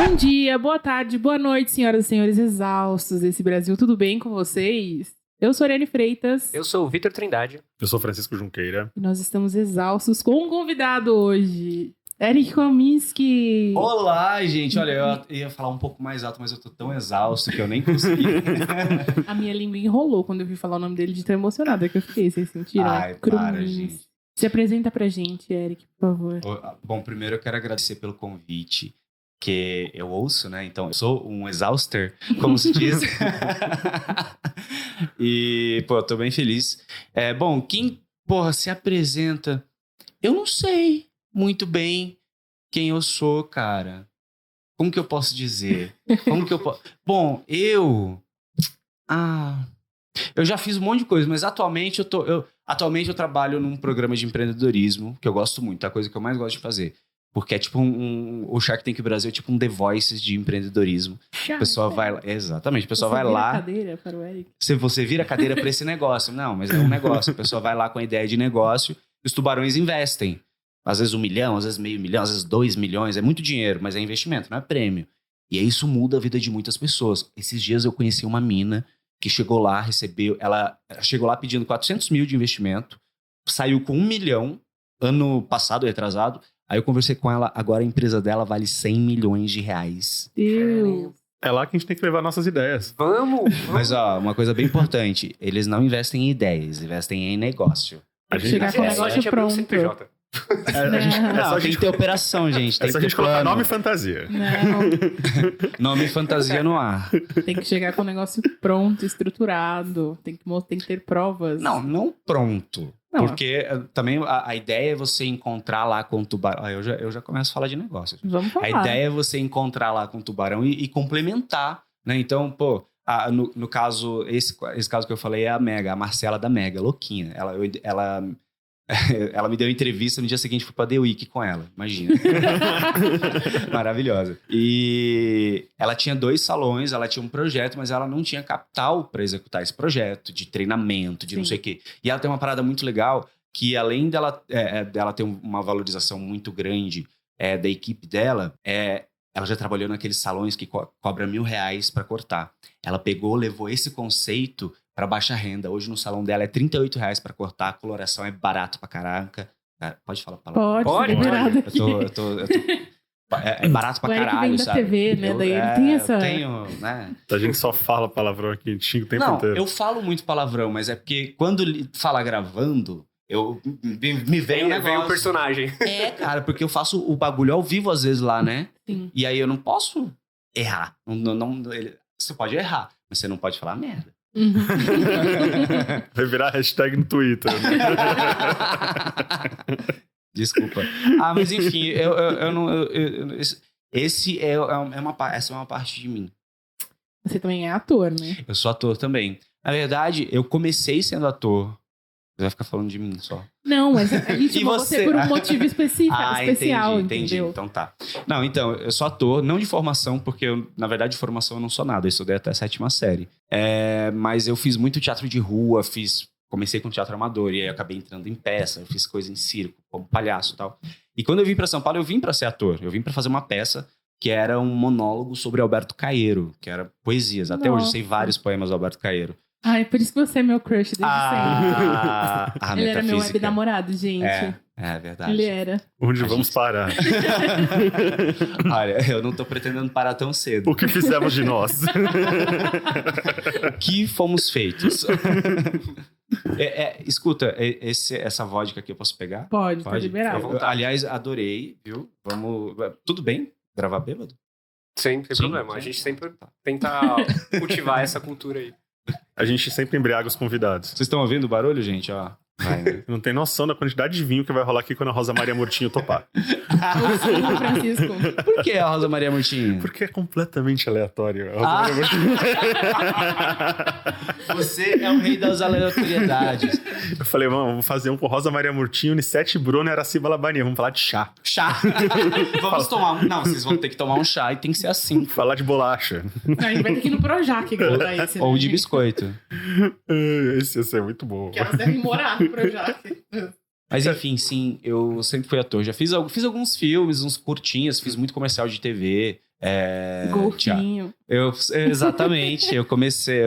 Bom dia, boa tarde, boa noite, senhoras e senhores exaustos desse Brasil. Tudo bem com vocês? Eu sou Ariane Freitas. Eu sou o Vitor Trindade. Eu sou Francisco Junqueira. E nós estamos exaustos com um convidado hoje. Eric Kominski. Olá, gente. Olha, eu ia falar um pouco mais alto, mas eu tô tão exausto que eu nem consegui. A minha língua enrolou quando eu vi falar o nome dele de tão emocionada que eu fiquei. Vocês sentiram? Ai, para, gente. Se apresenta pra gente, Eric, por favor. Bom, primeiro eu quero agradecer pelo convite, que eu ouço, né? Então, eu sou um exauster, como se diz. E, pô, eu tô bem feliz. Bom, quem, se apresenta? Eu não sei muito bem quem eu sou, cara. Como que eu posso dizer? Bom, eu já fiz um monte de coisa, mas atualmente eu trabalho num programa de empreendedorismo, que eu gosto muito, é a coisa que eu mais gosto de fazer. Porque é tipo o Shark Tank Brasil é tipo um The Voice de empreendedorismo. A pessoa vai lá. Exatamente, a pessoa vai lá. Você vira a cadeira para o Eric. Você vira a cadeira para esse negócio. Não, mas é um negócio. A pessoa vai lá com a ideia de negócio e os tubarões investem. Às vezes 1 milhão, às vezes meio milhão, às vezes 2 milhões. É muito dinheiro, mas é investimento, não é prêmio. E aí isso muda a vida de muitas pessoas. Esses dias eu conheci uma mina que chegou lá, ela chegou lá pedindo 400 mil de investimento, saiu com 1 milhão, ano passado, retrasado. Aí eu conversei com ela, agora a empresa dela vale 100 milhões de reais. Deus. É lá que a gente tem que levar nossas ideias. Vamos! Mas, uma coisa bem importante, eles não investem em ideias, investem em negócio. Tem que chegar com o negócio pronto. CNPJ. Tem que ter operação, gente. É só a gente colocar nome e fantasia. Não. Nome e fantasia no ar. Tem que chegar com o negócio pronto, estruturado. Tem que ter provas. Não pronto. Não. Porque também a ideia é você encontrar lá com o tubarão. Eu já começo a falar de negócio. Vamos falar. A ideia é você encontrar lá com o tubarão e complementar, né? Então, no caso, esse caso que eu falei é a Mega, a Marcela da Mega, louquinha. Ela me deu entrevista, no dia seguinte fui pra The Week com ela, imagina. Maravilhosa. E ela tinha 2 salões, ela tinha um projeto, mas ela não tinha capital para executar esse projeto, de treinamento, de não sei o quê. E ela tem uma parada muito legal, que além dela ter uma valorização muito grande da equipe dela, ela já trabalhou naqueles salões que cobra R$1.000 para cortar. Ela levou esse conceito para baixa renda. Hoje no salão dela é R$38 para cortar, a coloração é barato pra caraca. Pode falar a palavra? Pode. Eu tô é barato pra caralho, vem sabe? Da TV, né? Daí ele tem essa... Eu tenho, né? A gente só fala palavrão aqui, a gente xinga o tempo inteiro. Eu falo muito palavrão, mas é porque quando fala gravando, me vem um negócio. Vem o personagem. Cara, porque eu faço o bagulho ao vivo às vezes lá, né? Sim. E aí eu não posso errar. Você pode errar, mas você não pode falar merda. Vai virar hashtag no Twitter. Desculpa. Mas enfim, essa é uma parte de mim. Você também é ator, né? Eu sou ator também. Na verdade, eu comecei sendo ator. Você vai ficar falando de mim só. Não, mas a gente chamou você por um motivo especial, entendi. entendeu? Então tá. Não, então, eu sou ator, não de formação, porque na verdade de formação eu não sou nada. Eu estudei até a 7ª série. Mas eu fiz muito teatro de rua, comecei com teatro amador, e aí eu acabei entrando em peça, eu fiz coisa em circo, como palhaço e tal. E quando eu vim pra São Paulo, eu vim pra ser ator. Eu vim pra fazer uma peça que era um monólogo sobre Alberto Caeiro, que era poesias. Até hoje eu sei vários poemas do Alberto Caeiro. É por isso que você é meu crush desde sempre. Ele era meu web namorado, gente. É verdade. Ele era. Onde vamos parar? Olha, eu não tô pretendendo parar tão cedo. O que fizemos de nós? O que fomos feitos? Escuta, essa vodka aqui eu posso pegar? Pode liberar. Aliás, adorei, viu? Vamos... Tudo bem gravar bêbado? Sem problema. A gente sempre tenta cultivar essa cultura aí. A gente sempre embriaga os convidados. Vocês estão ouvindo o barulho, gente? Ó. Não tem noção da quantidade de vinho que vai rolar aqui quando a Rosa Maria Murtinho topar. Francisco. Por que a Rosa Maria Murtinho? Porque é completamente aleatório. A Rosa Maria Murtinho. Você é o rei das aleatoriedades. Eu falei, vamos fazer um com Rosa Maria Murtinho, Nissete Bruno e Araciba Labania. Vamos falar de chá. Vamos tomar. Não, vocês vão ter que tomar um chá e tem que ser assim. Falar de bolacha. A gente vai ter que ir no Projac gravar esse. Ou de biscoito. Esse ia ser muito bom. Que elas devem morar no Projac. Mas enfim, sim, eu sempre fui ator. Já fiz alguns filmes, uns curtinhos, fiz muito comercial de TV. Golfinho. Exatamente. Eu comecei.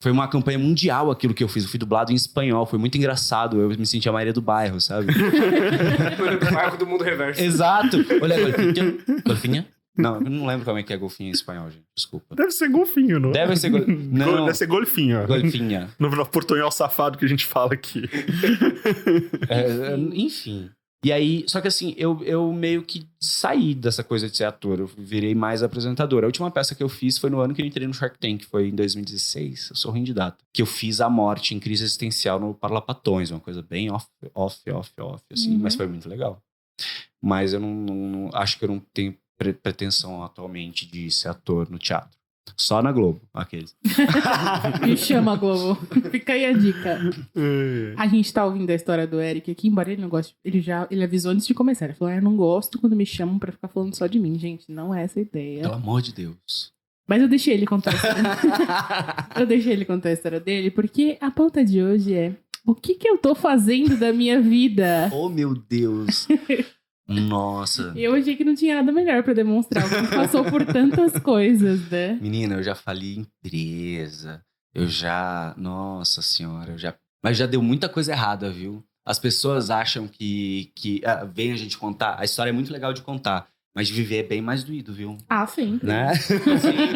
Foi uma campanha mundial aquilo que eu fiz. Eu fui dublado em espanhol. Foi muito engraçado. Eu me senti a Maria do Bairro, sabe? Do bairro do mundo reverso. Exato. Olha, golfinha. Golfinha? Não, eu não lembro como é que é golfinho em espanhol, gente. Desculpa. Deve ser golfinho, não? Deve ser não. Deve ser golfinho. Golfinha. No portunhol safado que a gente fala aqui. Enfim. E aí, só que assim, eu meio que saí dessa coisa de ser ator. Eu virei mais apresentador. A última peça que eu fiz foi no ano que eu entrei no Shark Tank. Foi em 2016. Eu sou ruim de data. Que eu fiz a morte em crise existencial no Parlapatões. Uma coisa bem off, assim. Mas foi muito legal. Mas eu não acho que eu não tenho pretensão atualmente de ser ator no teatro. Só na Globo, aqueles. Me chama, Globo. Fica aí a dica. A gente tá ouvindo a história do Eric aqui, embora ele não goste. Ele avisou antes de começar. Ele falou: eu não gosto quando me chamam pra ficar falando só de mim. Gente, não é essa a ideia. Pelo amor de Deus. Mas eu deixei ele contar a história. Eu deixei ele contar a história dele, porque a pauta de hoje é: o que eu tô fazendo da minha vida? Oh, meu Deus. Nossa. Eu achei que não tinha nada melhor pra demonstrar. Alguém passou por tantas coisas, né? Menina, eu já falei empresa. Nossa senhora, Mas já deu muita coisa errada, viu? As pessoas acham que vem a gente contar. A história é muito legal de contar. Mas de viver é bem mais doído, viu? Ah, sim. Né?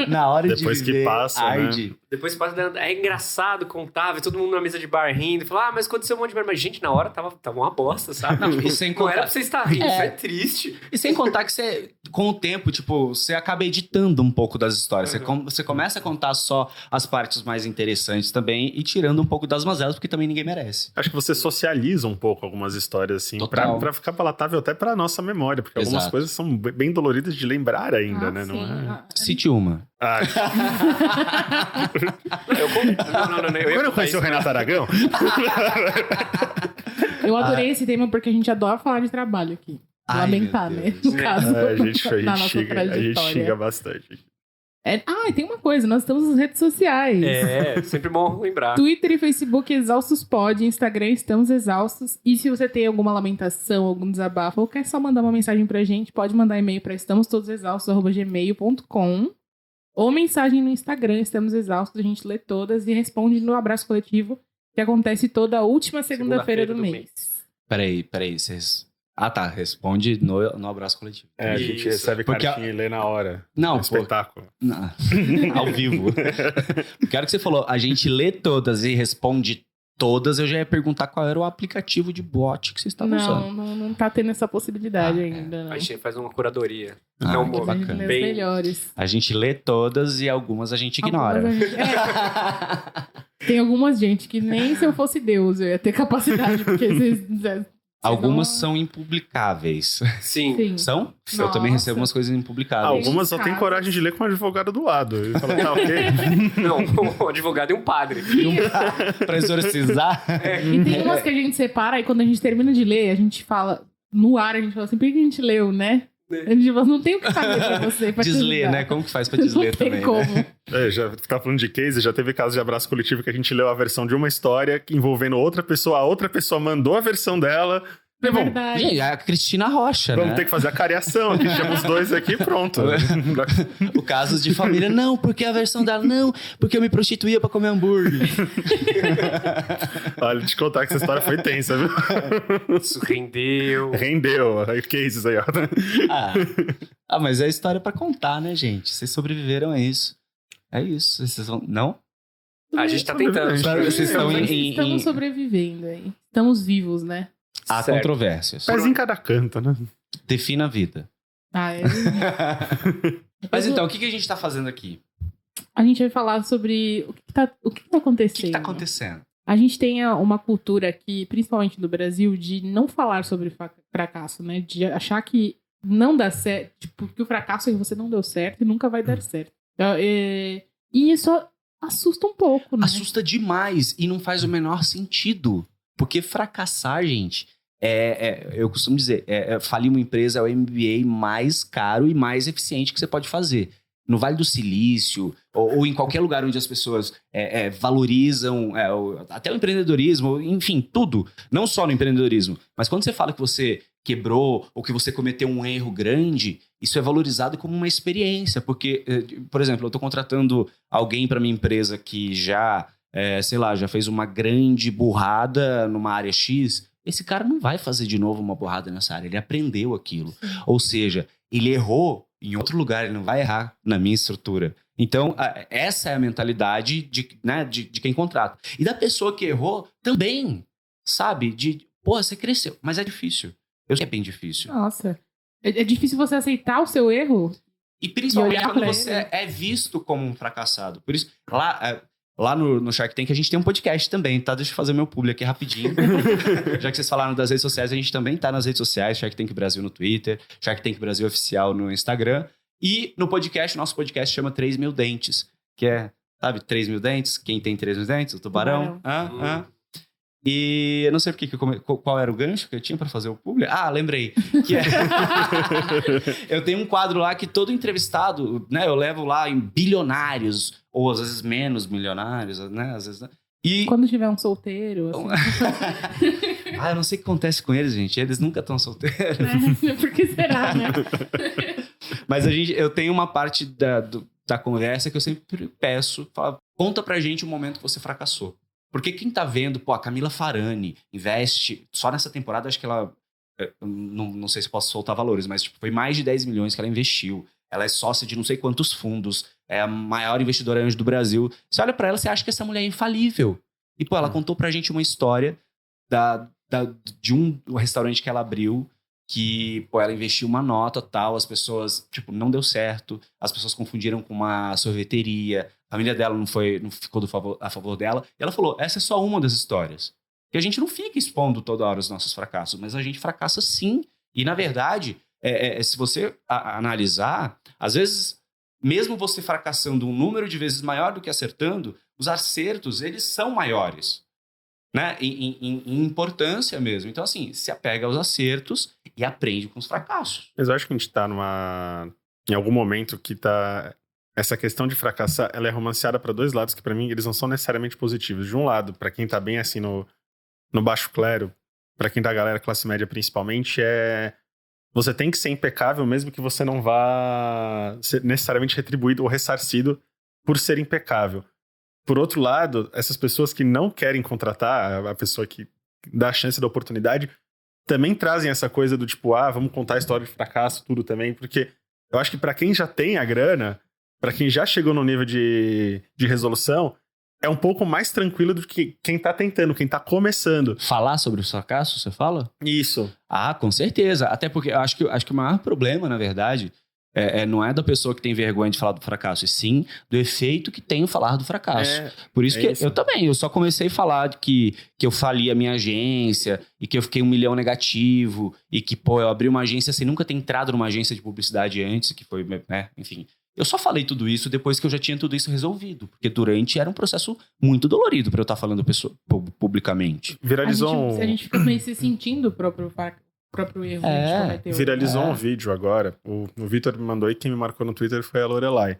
Na hora Depois de viver, que passa, arde. né? Depois passa, é engraçado contar, ver todo mundo na mesa de bar rindo. Falar, mas aconteceu um monte de merda. Mas, gente, na hora tava uma bosta, sabe? Não, e sem Não contar... era pra você estar rindo, isso é triste. E sem contar que você, com o tempo, tipo, você acaba editando um pouco das histórias. Você começa a contar só as partes mais interessantes também e tirando um pouco das mazelas, porque também ninguém merece. Acho que você socializa um pouco algumas histórias, assim, pra ficar palatável até pra nossa memória, porque algumas coisas são bem doloridas de lembrar ainda, né? Sim. Não é? Cite uma. Eu não conheci o Renato Aragão? Eu adorei esse tema porque a gente adora falar de trabalho aqui. Lamentar, né? No caso, a gente na nossa trajetória. A gente xinga bastante. E tem uma coisa, nós estamos nas redes sociais. Sempre bom lembrar. Twitter e Facebook, Exaustos Pod. Instagram, Estamos Exaustos. E se você tem alguma lamentação, algum desabafo, ou quer só mandar uma mensagem pra gente, pode mandar e-mail pra estamostodosexaustos@gmail.com ou mensagem no Instagram, Estamos Exaustos. A gente lê todas e responde no Abraço Coletivo, que acontece toda a última segunda-feira do mês. Peraí, vocês... Ah, tá. Responde no Abraço Coletivo. A gente recebe cartinha e lê na hora. Não, espetáculo. Não. Ao vivo. Quero que você falou, a gente lê todas e responde todas. Eu já ia perguntar qual era o aplicativo de bot que vocês estavam usando. Não tá tendo essa possibilidade ainda. Não. A gente faz uma curadoria. Então, bacana. Bem... melhores. A gente lê todas e algumas a gente ignora. Tem algumas gente que nem se eu fosse Deus eu ia ter capacidade, porque vocês algumas são impublicáveis. Sim. São? Nossa. Eu também recebo umas coisas impublicáveis. Algumas só tem coragem de ler com um advogado do lado. Ele fala, tá ok. Não, um advogado e um padre. Pra exorcizar. E tem umas que a gente separa e quando a gente termina de ler, a gente fala, no ar, a gente fala assim, por que a gente leu, né? A gente fala, não tem o que fazer pra você. Pra desler, né? Como que faz pra desler também, como. Né? Já tá falando de case, já teve caso de Abraço Coletivo que a gente leu a versão de uma história envolvendo outra pessoa, a outra pessoa mandou a versão dela. É verdade. Gente, a Cristina Rocha, Vamos né? ter que fazer a cariação aqui, temos dois aqui, pronto. O caso de família, não, porque a versão dela, não, porque eu me prostituía pra comer hambúrguer. Olha, te contar que essa história foi tensa, viu? Isso rendeu. Cases aí, ó. Mas é história pra contar, né, gente? Vocês sobreviveram a isso. É isso. Vocês vão... Não? A gente tá tentando. Estamos sobrevivendo aí. Estamos vivos, né? Há controvérsias. Mas em cada canto, né? Defina a vida. Mas então, o que a gente tá fazendo aqui? A gente vai falar sobre o que tá acontecendo. O que tá acontecendo? A gente tem uma cultura aqui, principalmente no Brasil, de não falar sobre fracasso, né? De achar que não dá certo, tipo, que o fracasso é que você não deu certo e nunca vai dar certo. E isso assusta um pouco, né? Assusta demais e não faz o menor sentido. Porque fracassar, gente, eu costumo dizer, falir uma empresa é o MBA mais caro e mais eficiente que você pode fazer. No Vale do Silício, ou em qualquer lugar onde as pessoas valorizam até o empreendedorismo, enfim, tudo. Não só no empreendedorismo. Mas quando você fala que você quebrou ou que você cometeu um erro grande, isso é valorizado como uma experiência. Porque, por exemplo, eu estou contratando alguém para minha empresa que já, já fez uma grande burrada numa área X. Esse cara não vai fazer de novo uma burrada nessa área, ele aprendeu aquilo. Ou seja, ele errou em outro lugar, ele não vai errar na minha estrutura. Então, essa é a mentalidade de quem contrata. E da pessoa que errou também, sabe? Você cresceu, mas é difícil. Eu sei que é bem difícil. Nossa, é difícil você aceitar o seu erro? E principalmente quando você é visto como um fracassado. Por isso, lá no Shark Tank a gente tem um podcast também, tá? Deixa eu fazer meu publi aqui rapidinho. Já que vocês falaram das redes sociais, a gente também tá nas redes sociais, Shark Tank Brasil no Twitter, Shark Tank Brasil Oficial no Instagram. E no podcast, nosso podcast chama 3.000 Dentes, que é, sabe, 3.000 dentes? Quem tem 3.000 dentes? O tubarão. E eu não sei qual era o gancho que eu tinha pra fazer o publi. Lembrei. Que eu tenho um quadro lá que todo entrevistado, né, eu levo lá em bilionários, ou às vezes menos milionários, né, às vezes... E... Quando tiver um solteiro, assim. Eu não sei o que acontece com eles, gente. Eles nunca estão solteiros. Por que será, né? Mas eu tenho uma parte da conversa que eu sempre peço, conta pra gente o momento que você fracassou. Porque quem tá vendo, a Camila Farani investe, só nessa temporada, acho que ela, não sei se posso soltar valores, mas foi mais de 10 milhões que ela investiu. Ela é sócia de não sei quantos fundos, é a maior investidora anjo do Brasil. Você olha pra ela, você acha que essa mulher é infalível. E, ela contou pra gente uma história de um restaurante que ela abriu, que, ela investiu uma nota tal, as pessoas, não deu certo, as pessoas confundiram com uma sorveteria, a família dela não ficou a favor dela, e ela falou, essa é só uma das histórias. Que a gente não fica expondo toda hora os nossos fracassos, mas a gente fracassa sim, e na verdade, se você analisar, às vezes, mesmo você fracassando um número de vezes maior do que acertando, os acertos, eles são maiores. Né? Em importância mesmo. Então, assim, se apega aos acertos e aprende com os fracassos. Mas eu acho que a gente tá em algum momento que tá... Essa questão de fracassar, ela é romanceada para dois lados que para mim eles não são necessariamente positivos. De um lado, para quem tá bem assim no baixo clero, para quem tá galera classe média principalmente, você tem que ser impecável mesmo que você não vá ser necessariamente retribuído ou ressarcido por ser impecável. Por outro lado, essas pessoas que não querem contratar, a pessoa que dá a chance da oportunidade, também trazem essa coisa do vamos contar a história de fracasso, tudo também, porque eu acho que para quem já tem a grana, para quem já chegou no nível de resolução, é um pouco mais tranquilo do que quem tá tentando, quem tá começando. Falar sobre o fracasso, você fala? Isso. Com certeza. Até porque eu acho que o maior problema, na verdade... não é da pessoa que tem vergonha de falar do fracasso, e sim do efeito que tem o falar do fracasso. Por isso que isso. Eu só comecei a falar que eu fali a minha agência, e que eu fiquei 1 milhão negativo, e que, eu abri uma agência sem nunca ter entrado numa agência de publicidade antes, que foi, enfim. Eu só falei tudo isso depois que eu já tinha tudo isso resolvido, porque durante era um processo muito dolorido para eu estar falando publicamente. Viralizou a gente fica meio se sentindo o próprio erro. Viralizou um vídeo agora. O Vitor me mandou e quem me marcou no Twitter foi a Lorelai.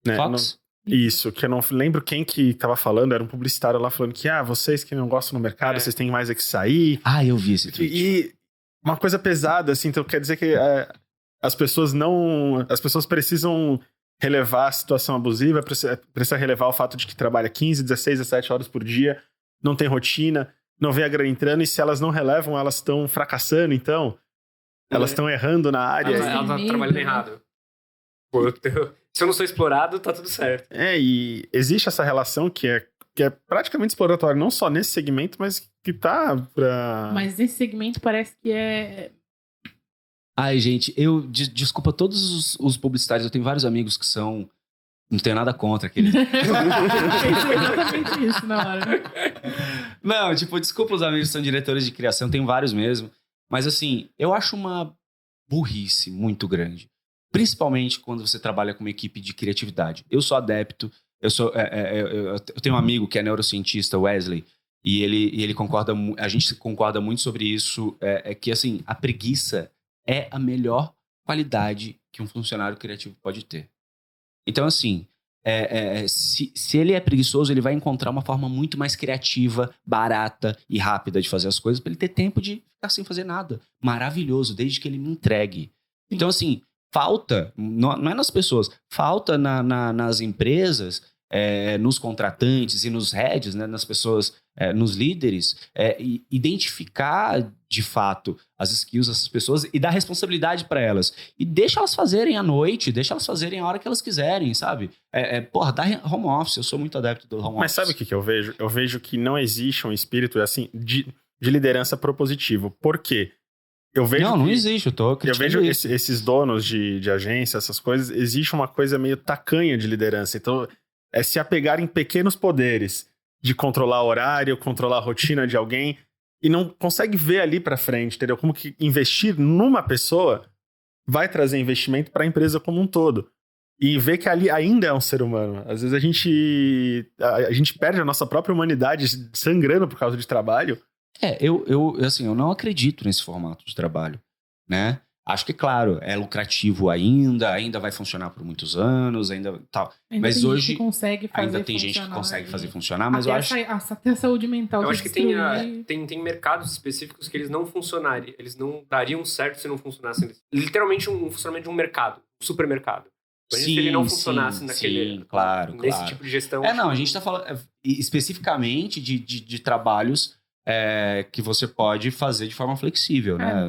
Né? Fox? Isso, que eu não lembro quem que tava falando, era um publicitário lá falando que vocês que não gostam no mercado, vocês têm mais é que sair. Eu vi esse tweet. E uma coisa pesada, assim, então quer dizer que as pessoas precisam relevar a situação abusiva, precisa relevar o fato de que trabalha 15, 16, 17 horas por dia, não tem rotina, não vê a grana entrando, e se elas não relevam, elas estão fracassando, então. Elas estão errando na área. Ela tá trabalhando errado. Se eu não sou explorado, tá tudo certo. E existe essa relação que é praticamente exploratória, não só nesse segmento, mas que tá pra... Mas nesse segmento parece que é... Gente, desculpa todos os publicitários, eu tenho vários amigos que são... Não tenho nada contra aqueles. Foi exatamente isso na hora. Não, desculpa os amigos que são diretores de criação, tem vários mesmo. Mas assim, eu acho uma burrice muito grande. Principalmente quando você trabalha com uma equipe de criatividade. Eu sou adepto, eu tenho um amigo que é neurocientista, Wesley, e ele concorda, a gente concorda muito sobre isso, que assim, a preguiça é a melhor qualidade que um funcionário criativo pode ter. Então, assim, se ele é preguiçoso, ele vai encontrar uma forma muito mais criativa, barata e rápida de fazer as coisas para ele ter tempo de ficar sem fazer nada. Maravilhoso, desde que ele me entregue. Então, assim, falta, não é nas pessoas, falta nas empresas, nos contratantes e nos heads, né, nas pessoas, nos líderes, identificar de fato as skills dessas pessoas e dar responsabilidade para elas. E deixa elas fazerem à noite, deixa elas fazerem a hora que elas quiserem, sabe? Dá home office, eu sou muito adepto do home office. Mas sabe o que eu vejo? Eu vejo que não existe um espírito assim de liderança propositivo. Por quê? Eu vejo não existe, eu tô criticando vejo isso. esses donos de agência, essas coisas, existe uma coisa meio tacanha de liderança. Então, é se apegar em pequenos poderes de controlar horário, controlar a rotina de alguém e não consegue ver ali pra frente, entendeu? Como que investir numa pessoa vai trazer investimento para a empresa como um todo. E ver que ali ainda é um ser humano. Às vezes a gente perde a nossa própria humanidade sangrando por causa de trabalho. Eu não acredito nesse formato de trabalho, né? Acho que, claro, é lucrativo ainda vai funcionar por muitos anos, ainda tal. Mas hoje ainda tem gente que consegue fazer funcionar, mas eu acho... Até a saúde mental. Eu acho que tem mercados específicos que eles não funcionariam, eles não dariam certo se não funcionassem. Literalmente um funcionamento de um mercado, um supermercado. Mas se ele não funcionasse nesse tipo de gestão... A gente tá falando especificamente de trabalhos que você pode fazer de forma flexível, né?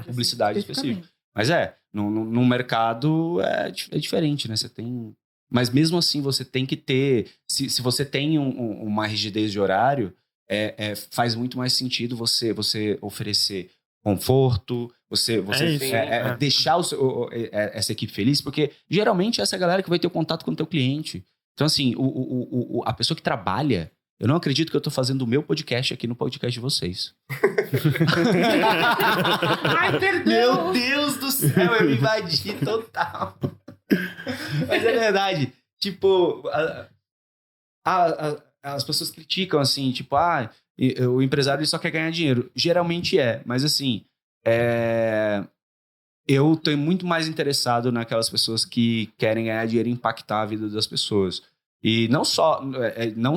Publicidade específica. Mas no mercado é diferente, né? Você tem... Mas mesmo assim, você tem que ter... Se você tem uma rigidez de horário, faz muito mais sentido você oferecer conforto, você deixar essa equipe feliz, porque geralmente essa é a galera que vai ter o contato com o teu cliente. Então, assim, a pessoa que trabalha... Eu não acredito que eu tô fazendo o meu podcast aqui no podcast de vocês. Ai, perdão! Meu Deus do céu, eu me invadi total. Mas é verdade. Tipo, as pessoas criticam assim, tipo, o empresário ele só quer ganhar dinheiro. Geralmente mas assim, eu tô muito mais interessado naquelas pessoas que querem ganhar dinheiro e impactar a vida das pessoas. E não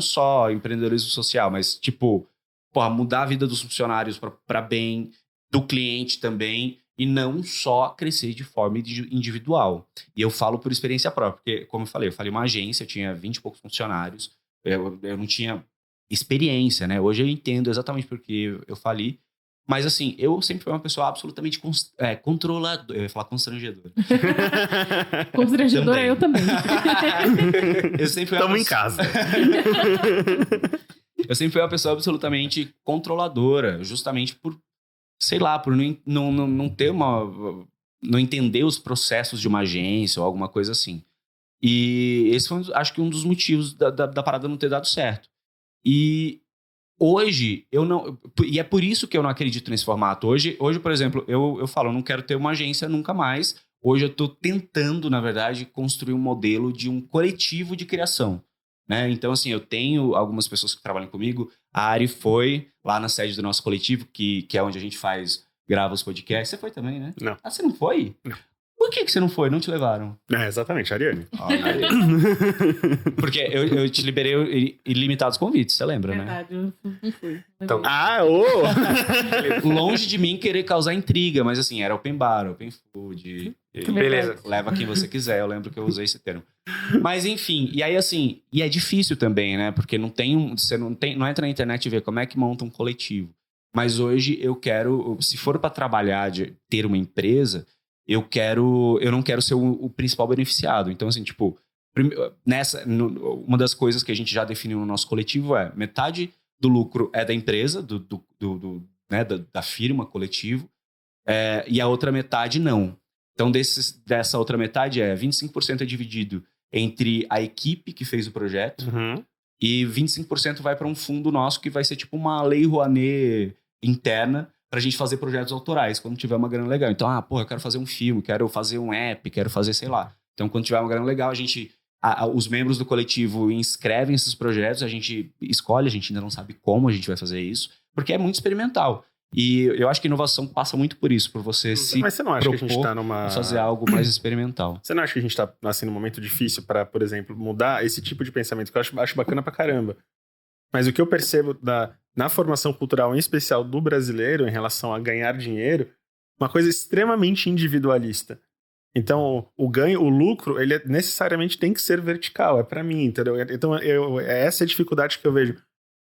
só empreendedorismo social, mas tipo, mudar a vida dos funcionários para bem, do cliente também, e não só crescer de forma individual. E eu falo por experiência própria, porque, como eu falei uma agência, eu tinha 20 e poucos funcionários, eu não tinha experiência, né? Hoje eu entendo exatamente porque eu fali, mas assim, eu sempre fui uma pessoa absolutamente controladora. Eu ia falar constrangedora. Constrangedora eu também. Eu sempre fui Estamos em casa. Eu sempre fui uma pessoa absolutamente controladora, justamente por, sei lá, por não ter não entender os processos de uma agência ou alguma coisa assim. E esse foi, acho que, um dos motivos da parada não ter dado certo. E hoje, e é por isso que eu não acredito nesse formato. Hoje por exemplo, eu falo, eu não quero ter uma agência nunca mais. Hoje eu estou tentando, na verdade, construir um modelo de um coletivo de criação, né? Então, assim, eu tenho algumas pessoas que trabalham comigo. A Ari foi lá na sede do nosso coletivo, que é onde a gente grava os podcasts. Você foi também, né? Não. Você não foi? Não. Por que você não foi? Não te levaram? Exatamente, Ariane. Porque eu te liberei ilimitados convites, você lembra, Verdade, né? eu não fui. Então, Longe de mim querer causar intriga, mas assim, era open bar, open food. beleza. Leva quem você quiser, eu lembro que eu usei esse termo. Mas enfim, e aí assim, e é difícil também, né? Porque você não entra na internet e vê como é que monta um coletivo. Mas hoje eu quero, se for para trabalhar, ter uma empresa, eu não quero ser o principal beneficiado. Então, assim, tipo, uma das coisas que a gente já definiu no nosso coletivo metade do lucro é da empresa, né, da firma, coletivo, e a outra metade não. Então, dessa outra metade 25% é dividido entre a equipe que fez o projeto, e 25% vai para um fundo nosso que vai ser tipo uma lei Rouanet interna, pra gente fazer projetos autorais, quando tiver uma grana legal. Então, eu quero fazer um filme, quero fazer um app, quero fazer, sei lá. Então, quando tiver uma grana legal, os membros do coletivo inscrevem esses projetos, a gente escolhe, a gente ainda não sabe como a gente vai fazer isso, porque é muito experimental. E eu acho que inovação passa muito por isso, por você Mas você não acha que a gente tá fazer algo mais experimental? Você não acha que a gente tá assim, num momento difícil para, por exemplo, mudar esse tipo de pensamento, que eu acho bacana pra caramba. Mas o que eu percebo na formação cultural, em especial do brasileiro, em relação a ganhar dinheiro, uma coisa extremamente individualista. Então, o lucro, ele necessariamente tem que ser vertical, é pra mim, entendeu? Então, essa é a dificuldade que eu vejo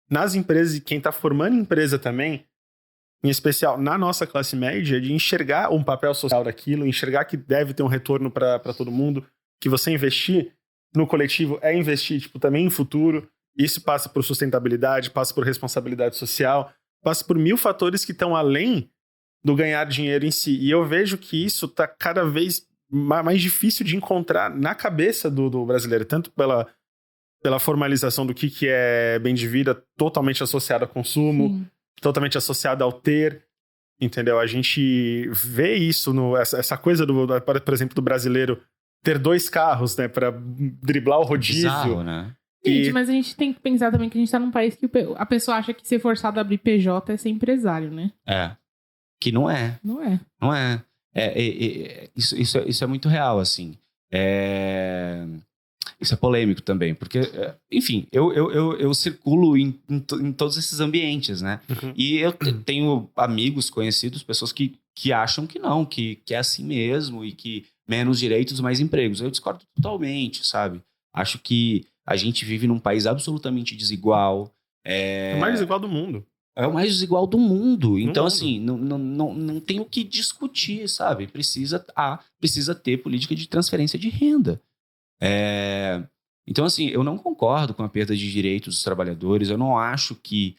nas empresas, e quem tá formando empresa também, em especial na nossa classe média, de enxergar um papel social daquilo, enxergar que deve ter um retorno para todo mundo, que você investir no coletivo é investir também em futuro. Isso passa por sustentabilidade, passa por responsabilidade social, passa por 1000 fatores que estão além do ganhar dinheiro em si. E eu vejo que isso está cada vez mais difícil de encontrar na cabeça do brasileiro, tanto pela formalização do que é bem de vida totalmente associado a consumo, totalmente associado ao ter, entendeu? A gente vê isso, essa coisa, por exemplo, do brasileiro ter 2 carros, né, para driblar o rodízio. Bizarro, né? Gente, mas a gente tem que pensar também que a gente tá num país que a pessoa acha que ser forçado a abrir PJ é ser empresário, né? Que não é. Não é. Não é. Isso é muito real, assim. Isso é polêmico também, porque, enfim, eu circulo em todos esses ambientes, né? Uhum. E eu tenho amigos, conhecidos, pessoas que acham que não, que é assim mesmo e que menos direitos, mais empregos. Eu discordo totalmente, sabe? Acho que a gente vive num país absolutamente desigual. É o mais desigual do mundo. É o mais desigual do mundo. Então, assim, não tem o que discutir, sabe? Precisa ter política de transferência de renda. Então, assim, eu não concordo com a perda de direitos dos trabalhadores. Eu não acho que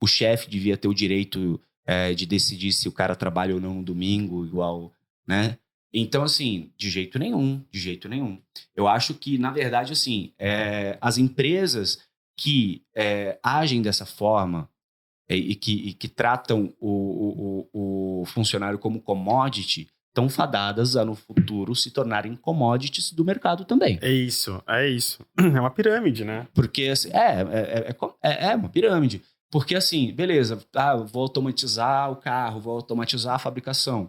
o chefe devia ter o direito de decidir se o cara trabalha ou não no domingo, igual, né? Então, assim, de jeito nenhum. Eu acho que, na verdade, assim, as empresas que agem dessa forma e que tratam o funcionário como commodity estão fadadas a, no futuro, se tornarem commodities do mercado também. É isso. É uma pirâmide, né? Porque, assim, é uma pirâmide. Porque, assim, beleza, vou automatizar o carro, vou automatizar a fabricação.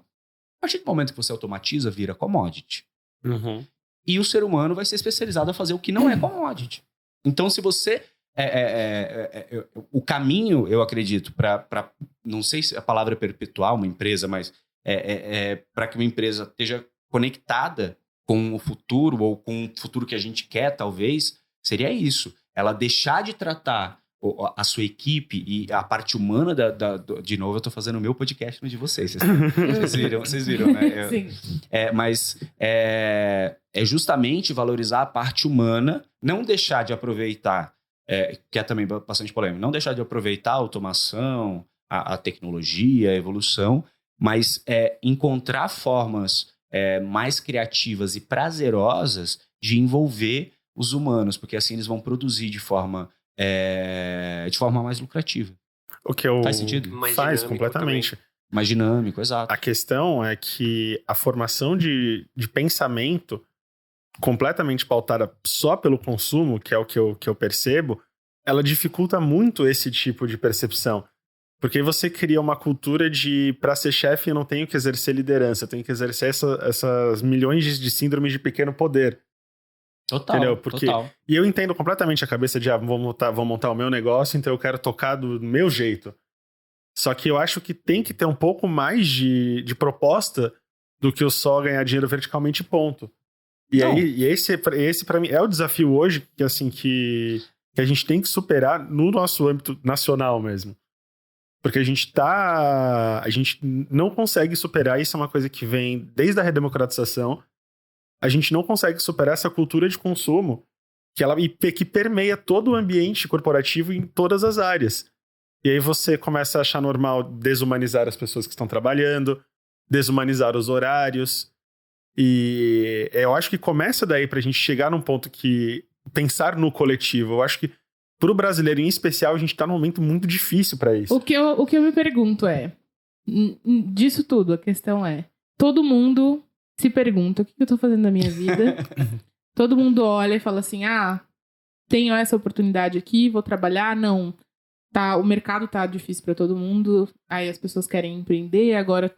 A partir do momento que você automatiza, vira commodity. Uhum. E o ser humano vai ser especializado a fazer o que não é commodity. Então, se você... o caminho, eu acredito, para... Não sei se a palavra é perpetuar uma empresa, mas para que uma empresa esteja conectada com o futuro, ou com o futuro que a gente quer, talvez, seria isso. Ela deixar de tratar a sua equipe e a parte humana de novo, eu estou fazendo o meu podcast no de vocês. Vocês viram, né? Sim. Mas é justamente valorizar a parte humana, não deixar de aproveitar, que é também bastante polêmico, não deixar de aproveitar a automação, a tecnologia, a evolução, mas encontrar formas mais criativas e prazerosas de envolver os humanos, porque assim eles vão produzir de forma mais lucrativa. Faz sentido? Faz, completamente. Também. Mais dinâmico, exato. A questão é que a formação de pensamento completamente pautada só pelo consumo, que é o que eu percebo, ela dificulta muito esse tipo de percepção. Porque você cria uma cultura de, para ser chefe, eu não tenho que exercer liderança, eu tenho que exercer essas milhões de síndromes de pequeno poder. Total, entendeu? Porque, total. E eu entendo completamente a cabeça de, vou montar o meu negócio, então eu quero tocar do meu jeito. Só que eu acho que tem que ter um pouco mais de proposta do que eu só ganhar dinheiro verticalmente, ponto. E esse para mim é o desafio hoje, que assim, que a gente tem que superar no nosso âmbito nacional mesmo. Porque a gente não consegue superar, isso é uma coisa que vem desde a redemocratização, a gente não consegue superar essa cultura de consumo que permeia todo o ambiente corporativo em todas as áreas. E aí você começa a achar normal desumanizar as pessoas que estão trabalhando, desumanizar os horários. E eu acho que começa daí pra gente chegar num ponto que pensar no coletivo. Eu acho que pro brasileiro em especial a gente tá num momento muito difícil pra isso. O que eu me pergunto disso tudo, a questão é, todo mundo se pergunta, o que eu tô fazendo na minha vida? Todo mundo olha e fala assim, tenho essa oportunidade aqui, vou trabalhar? Não. o mercado tá difícil para todo mundo, aí as pessoas querem empreender, agora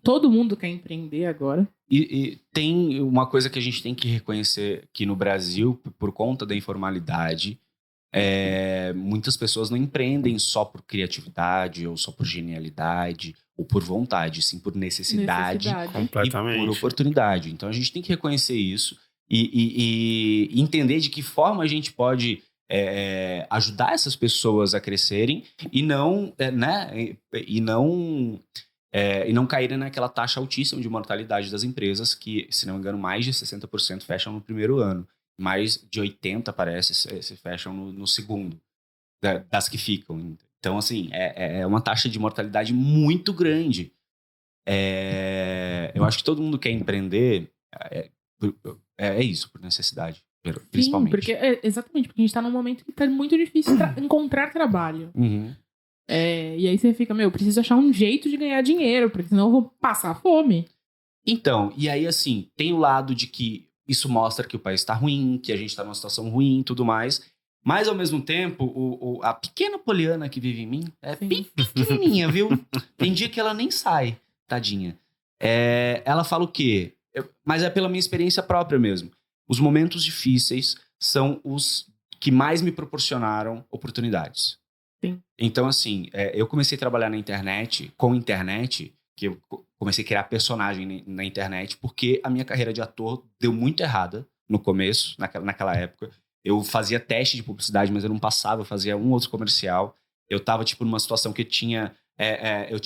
todo mundo quer empreender agora. E tem uma coisa que a gente tem que reconhecer que no Brasil, por conta da informalidade, muitas pessoas não empreendem só por criatividade, ou só por genialidade, ou por vontade, sim por necessidade. E por oportunidade. Então a gente tem que reconhecer isso e entender de que forma a gente pode ajudar essas pessoas a crescerem e não caírem naquela taxa altíssima de mortalidade das empresas que, se não me engano, mais de 60% fecham no primeiro ano. Mais de 80%, parece, se fecham no segundo, das que ficam. Então, assim, é uma taxa de mortalidade muito grande. Eu acho que todo mundo quer empreender, isso, por necessidade, principalmente. Sim, exatamente, porque a gente tá num momento que tá muito difícil encontrar trabalho. Uhum. E aí você fica, preciso achar um jeito de ganhar dinheiro, porque senão eu vou passar fome. Então, e aí assim, tem o lado de que isso mostra que o país tá ruim, que a gente tá numa situação ruim e tudo mais, mas ao mesmo tempo, a pequena Poliana que vive em mim é pequenininha, viu? Tem dia que ela nem sai, tadinha. Ela fala o quê? Mas é pela minha experiência própria mesmo. Os momentos difíceis são os que mais me proporcionaram oportunidades. Sim. Então, assim, eu comecei a trabalhar na internet, que eu comecei a criar personagem na internet, porque a minha carreira de ator deu muito errada no começo, naquela época. Eu fazia teste de publicidade, mas eu não passava, eu fazia um outro comercial. Eu tava, numa situação que eu tinha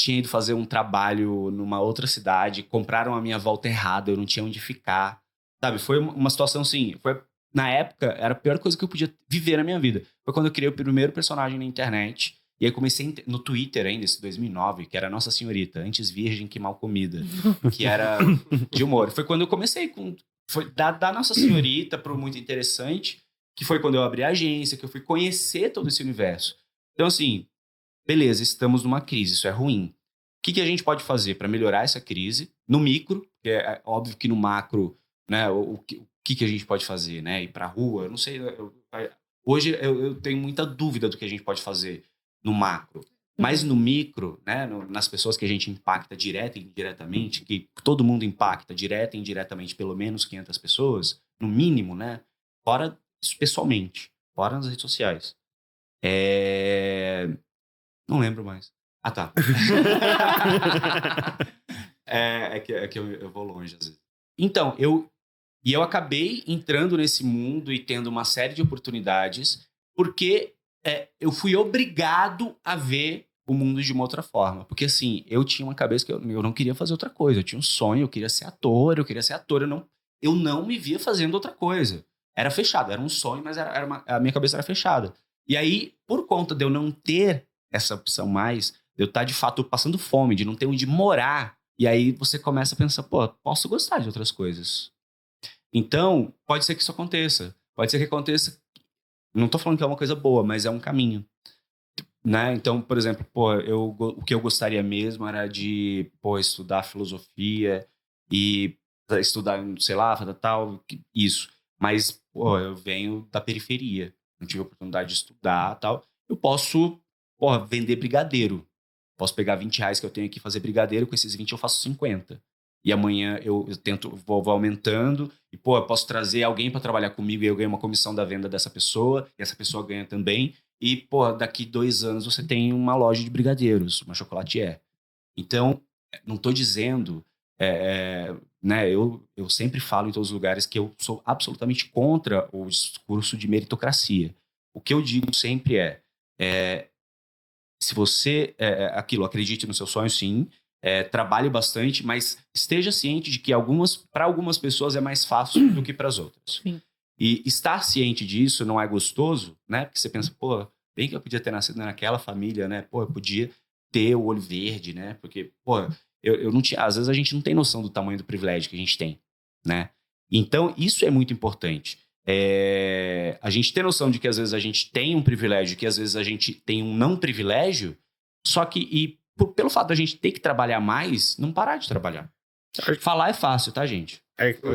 ido fazer um trabalho numa outra cidade, compraram a minha volta errada, eu não tinha onde ficar. Sabe, foi uma situação assim, na época, era a pior coisa que eu podia viver na minha vida. Foi quando eu criei o primeiro personagem na internet. E aí comecei no Twitter ainda, esse 2009, que era Nossa Senhorita, antes virgem que mal comida. Que era de humor. Foi quando eu comecei foi da Nossa Senhorita pro Muito Interessante, que foi quando eu abri a agência, que eu fui conhecer todo esse universo. Então, assim, beleza, estamos numa crise, isso é ruim. O que a gente pode fazer para melhorar essa crise? No micro, porque é óbvio que no macro, né, o que a gente pode fazer, né? Ir pra rua, eu não sei. Hoje eu tenho muita dúvida do que a gente pode fazer no macro. Mas no micro, né? Nas pessoas que a gente impacta direta e indiretamente, que todo mundo impacta direta e indiretamente pelo menos 500 pessoas, no mínimo, né? Fora isso pessoalmente, fora nas redes sociais. Não lembro mais. Ah, tá. É que eu vou longe às vezes. Então, eu acabei entrando nesse mundo e tendo uma série de oportunidades porque eu fui obrigado a ver o mundo de uma outra forma. Porque, assim, eu tinha uma cabeça que eu não queria fazer outra coisa. Eu tinha um sonho, eu queria ser ator. Eu não me via fazendo outra coisa. Era fechado, era um sonho, mas a minha cabeça era fechada. E aí, por conta de eu não ter essa opção mais, de eu estar, de fato, passando fome, de não ter onde morar, e aí você começa a pensar, posso gostar de outras coisas. Então, pode ser que isso aconteça. Pode ser que aconteça. Não tô falando que é uma coisa boa, mas é um caminho. Né? Então, por exemplo, o que eu gostaria mesmo era de estudar filosofia e estudar, sei lá, tal, isso. Mas, eu venho da periferia. Não tive a oportunidade de estudar tal. Eu posso, vender brigadeiro. Posso pegar R$20 que eu tenho aqui e fazer brigadeiro, com esses 20 eu faço 50. E amanhã eu tento, vou aumentando. E, eu posso trazer alguém para trabalhar comigo e eu ganho uma comissão da venda dessa pessoa. E essa pessoa ganha também. E, daqui 2 anos você tem uma loja de brigadeiros, uma chocolatier. Então, não estou dizendo... né, eu sempre falo em todos os lugares que eu sou absolutamente contra o discurso de meritocracia. O que eu digo sempre se você... acredite no seu sonho, sim... trabalhe bastante, mas esteja ciente de que para algumas pessoas é mais fácil do que para as outras. Sim. E estar ciente disso não é gostoso, né? Porque você pensa, bem que eu podia ter nascido naquela família, né? Eu podia ter o olho verde, né? Porque, eu não tinha... Às vezes a gente não tem noção do tamanho do privilégio que a gente tem, né? Então, isso é muito importante. A gente ter noção de que às vezes a gente tem um privilégio, que às vezes a gente tem um não privilégio, só que... pelo fato da gente ter que trabalhar mais, não parar de trabalhar. Falar é fácil, tá, gente?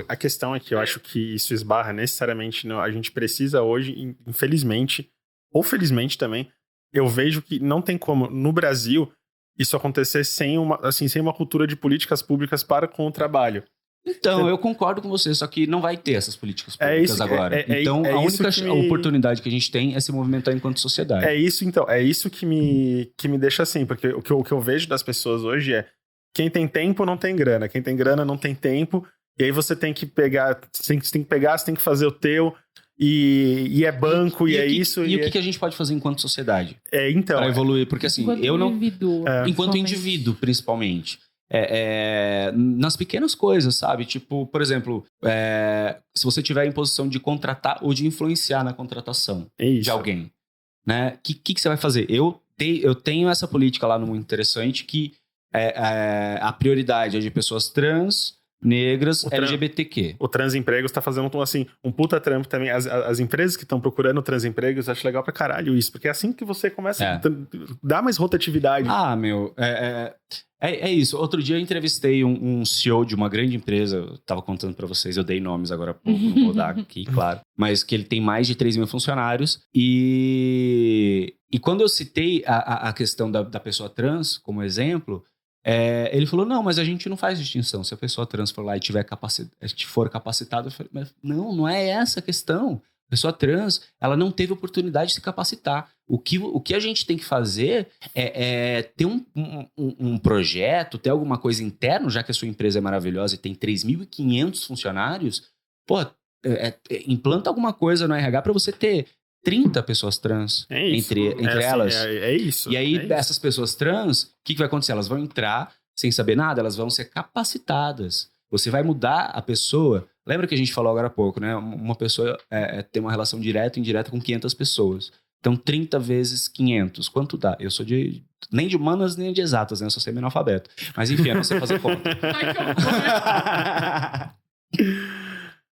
A questão é que eu acho que isso esbarra necessariamente... A gente precisa hoje, infelizmente, ou felizmente também, eu vejo que não tem como, no Brasil, isso acontecer sem uma cultura de políticas públicas para com o trabalho. Então, eu concordo com você, só que não vai ter essas políticas públicas agora. Então, a única oportunidade que a gente tem é se movimentar enquanto sociedade. É isso que me deixa assim, porque o que eu vejo das pessoas hoje é quem tem tempo não tem grana, quem tem grana não tem tempo, e aí você tem que pegar, você tem que fazer o teu, e é banco, e é isso. E o que a gente pode fazer enquanto sociedade? Então. Para evoluir, porque assim, enquanto indivíduo, principalmente. Nas pequenas coisas, sabe? Tipo, por exemplo, se você tiver em posição de contratar ou de influenciar na contratação de alguém, né? O que você vai fazer? Eu tenho essa política lá no Muito Interessante que a prioridade é de pessoas trans, negras, LGBTQ. O Transempregos tá fazendo assim, um puta trampo também. As empresas que estão procurando Transempregos, acho legal pra caralho isso, porque é assim que você começa a dar mais rotatividade. É isso. Outro dia eu entrevistei um CEO de uma grande empresa, eu tava contando pra vocês, eu dei nomes agora há pouco, não vou dar aqui, claro, mas que ele tem mais de 3 mil funcionários e quando eu citei a questão da pessoa trans como exemplo, ele falou, não, mas a gente não faz distinção, se a pessoa trans for lá e for capacitada, eu falei, mas não é essa a questão. A pessoa trans, ela não teve oportunidade de se capacitar. O que a gente tem que fazer é ter um projeto, ter alguma coisa interna, já que a sua empresa é maravilhosa e tem 3.500 funcionários, implanta alguma coisa no RH para você ter 30 pessoas trans entre elas. É isso. E aí, essas pessoas trans, o que vai acontecer? Elas vão entrar sem saber nada, elas vão ser capacitadas. Você vai mudar a pessoa. Lembra que a gente falou agora há pouco, né? Uma pessoa tem uma relação direta e indireta com 500 pessoas. Então, 30 vezes 500. Quanto dá? Eu sou nem de humanas, nem de exatas, né? Eu sou semi-analfabeto. Mas, enfim, é pra você fazer conta.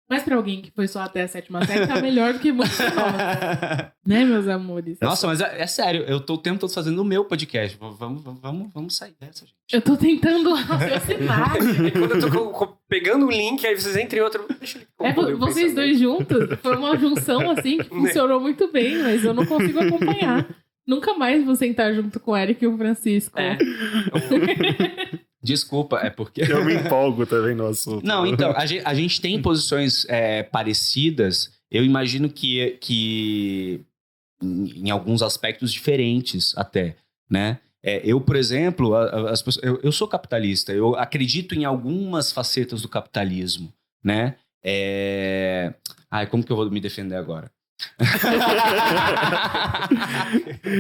Mas pra alguém que foi só até a 7ª série, tá melhor do que muitos de nós. Né, meus amores? Nossa, mas é sério. Eu tô o tempo todo fazendo o meu podcast. Vamos sair dessa, gente. Eu tô tentando raciocinar. Quando eu tô pegando um link, aí vocês entram em outro... Deixa eu vocês dois juntos? Foi uma junção, assim, que funcionou muito bem, mas eu não consigo acompanhar. Nunca mais vou sentar junto com o Eric e o Francisco. Desculpa, é porque... Eu me empolgo também no assunto. Não, então, a gente tem posições parecidas. Eu imagino que em alguns aspectos diferentes até, né? Eu, por exemplo, eu sou capitalista. Eu acredito em algumas facetas do capitalismo, né? Como que eu vou me defender agora?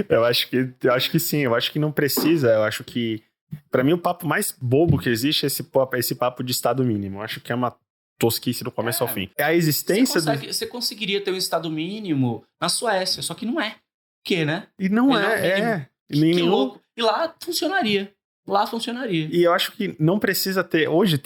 Eu acho que sim. Eu acho que não precisa. Eu acho que pra mim, o papo mais bobo que existe é esse papo de estado mínimo. Eu acho que é uma tosquice do começo ao fim. É a existência Você conseguiria ter um estado mínimo na Suécia, só que não é. Por quê, né? E não Que louco. E lá funcionaria. E eu acho que não precisa ter... Hoje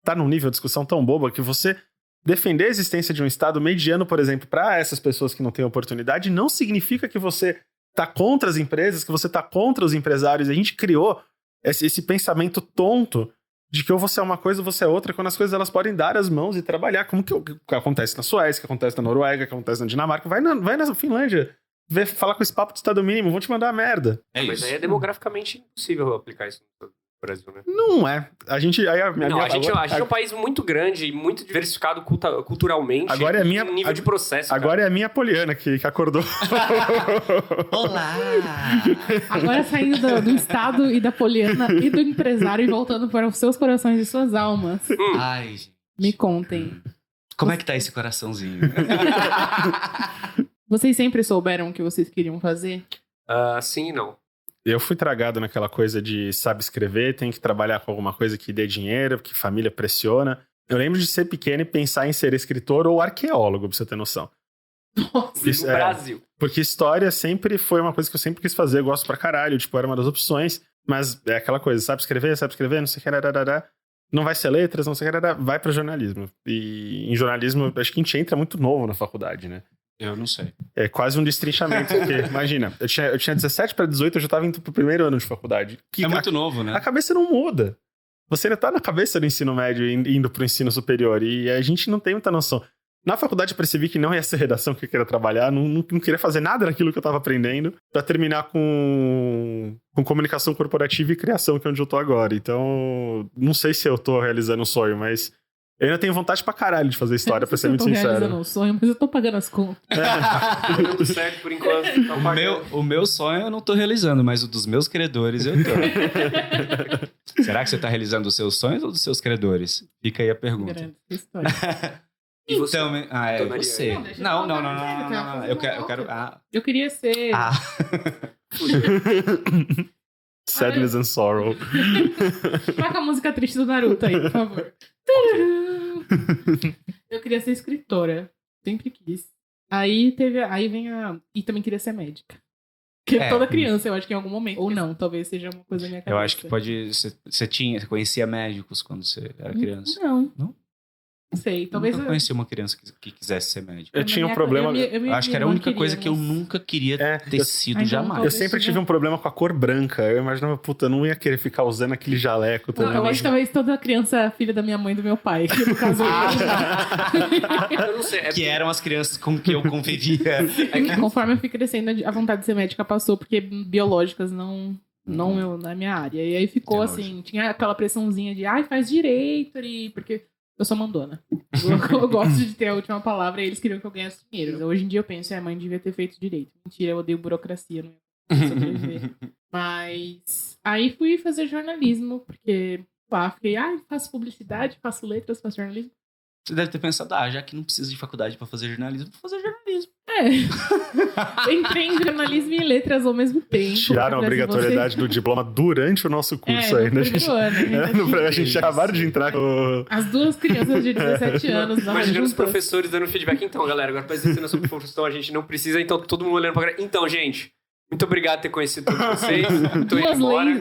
tá num nível de discussão tão boba que você defender a existência de um estado mediano, por exemplo, para essas pessoas que não têm oportunidade, não significa que você tá contra as empresas, que você tá contra os empresários. A gente criou esse pensamento tonto de que ou você é uma coisa ou você é outra, quando as coisas elas podem dar as mãos e trabalhar, como que acontece na Suécia, que acontece na Noruega, que acontece na Dinamarca. Vai na Finlândia, falar com esse papo de estado mínimo, vão te mandar merda. Mas aí é demograficamente impossível aplicar isso no Brasil, né? Não é. A gente é um país muito grande e muito diversificado culturalmente. Agora é a minha nível de processo. Agora é a minha Poliana que acordou. Olá! Agora saindo do estado e da Poliana e do empresário e voltando para os seus corações e suas almas. Ai, gente. Me contem. Como é que tá esse coraçãozinho? Vocês sempre souberam o que vocês queriam fazer? Sim e não. Eu fui tragado naquela coisa de sabe escrever, tem que trabalhar com alguma coisa que dê dinheiro, que família pressiona. Eu lembro de ser pequeno e pensar em ser escritor ou arqueólogo, pra você ter noção. Nossa, no Brasil. Porque história sempre foi uma coisa que eu sempre quis fazer, eu gosto pra caralho, tipo, era uma das opções, mas é aquela coisa, sabe escrever, não sei o que, não vai ser letras, não sei o que, vai pra jornalismo. E em jornalismo, acho que a gente entra muito novo na faculdade, né? Eu não sei. É quase um destrinchamento, porque, imagina, eu tinha 17 para 18, eu já tava indo pro primeiro ano de faculdade. Muito novo, né? A cabeça não muda. Você ainda tá na cabeça do ensino médio indo pro ensino superior, e a gente não tem muita noção. Na faculdade eu percebi que não ia ser redação que eu queria trabalhar, não queria fazer nada daquilo que eu tava aprendendo, pra terminar com comunicação corporativa e criação, que é onde eu tô agora. Então, não sei se eu tô realizando um sonho, mas eu ainda tenho vontade pra caralho de fazer história, pra ser muito sincero. Eu tô realizando um sonho, mas eu tô pagando as contas. Tudo certo por enquanto. O meu sonho eu não tô realizando, mas o dos meus credores eu tô. Será que você tá realizando os seus sonhos ou dos seus credores? Fica aí a pergunta. Grande história. E você? Então, é você. Não. Eu queria ser... Sadness and Sorrow. Toca a música triste do Naruto aí, por favor. Eu queria ser escritora. Sempre quis. Aí vem a... E também queria ser médica. Porque toda criança, eu acho que em algum momento. Ou não, talvez seja uma coisa na minha cabeça. Eu acho que pode... Você conhecia médicos quando você era criança? Não. Não sei, talvez... Eu nunca conheci uma criança que quisesse ser médica. Eu tinha um problema... Eu acho que era a única coisa que eu nunca queria ter sido jamais. Eu sempre tive um problema com a cor branca. Eu imaginava, puta, eu não ia querer ficar usando aquele jaleco também. Eu acho que talvez toda criança filha da minha mãe e do meu pai. Que no caso... Eu não sei. Que eram as crianças com que eu convivia. Conforme eu fui crescendo, a vontade de ser médica passou, porque biológicas não na minha área. E aí ficou assim, tinha aquela pressãozinha de, faz direito, porque... Eu sou mandona. Eu gosto de ter a última palavra e eles queriam que eu ganhasse dinheiro. Hoje em dia eu penso, a mãe devia ter feito direito. Mentira, eu odeio burocracia, não ia sobreviver. Mas aí fui fazer jornalismo, porque fiquei, faço publicidade, faço letras, faço jornalismo. Você deve ter pensado, já que não precisa de faculdade pra fazer jornalismo, vou fazer jornalismo. Entrei em jornalismo e letras ao mesmo tempo. Tiraram a obrigatoriedade do diploma durante o nosso curso ainda. A gente acabaram de entrar com... As duas crianças de 17 anos. Imaginando os professores dando feedback. Então, galera, agora pra exercer nossa profissão a gente não precisa. Então, todo mundo olhando pra... Então, gente... Muito obrigado por ter conhecido todos vocês.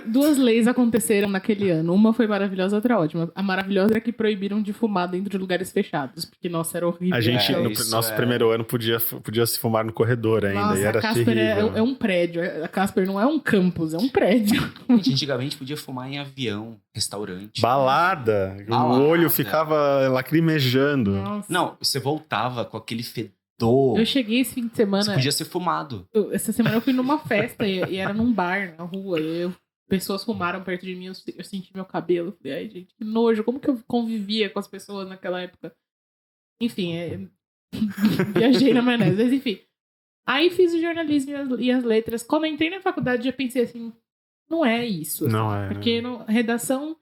Duas leis aconteceram naquele ano. Uma foi maravilhosa, outra ótima. A maravilhosa é que proibiram de fumar dentro de lugares fechados. Porque, nossa, era horrível. A gente, no nosso primeiro ano, podia se fumar no corredor ainda. Nossa, e era a Casper é um prédio. A Casper não é um campus, é um prédio. Gente, antigamente podia fumar em avião, restaurante. Balada. O olho ficava lacrimejando. Nossa. Não, você voltava com aquele fedor. Eu cheguei esse fim de semana... Você podia ser fumado. Essa semana eu fui numa festa e era num bar, na rua. Pessoas fumaram perto de mim, eu senti meu cabelo. Falei, ai, gente, que nojo. Como que eu convivia com as pessoas naquela época? Enfim, viajei na maionese. Mas enfim. Aí fiz o jornalismo e as letras. Quando eu entrei na faculdade, já pensei assim, não é isso. Não assim, é. Porque redação...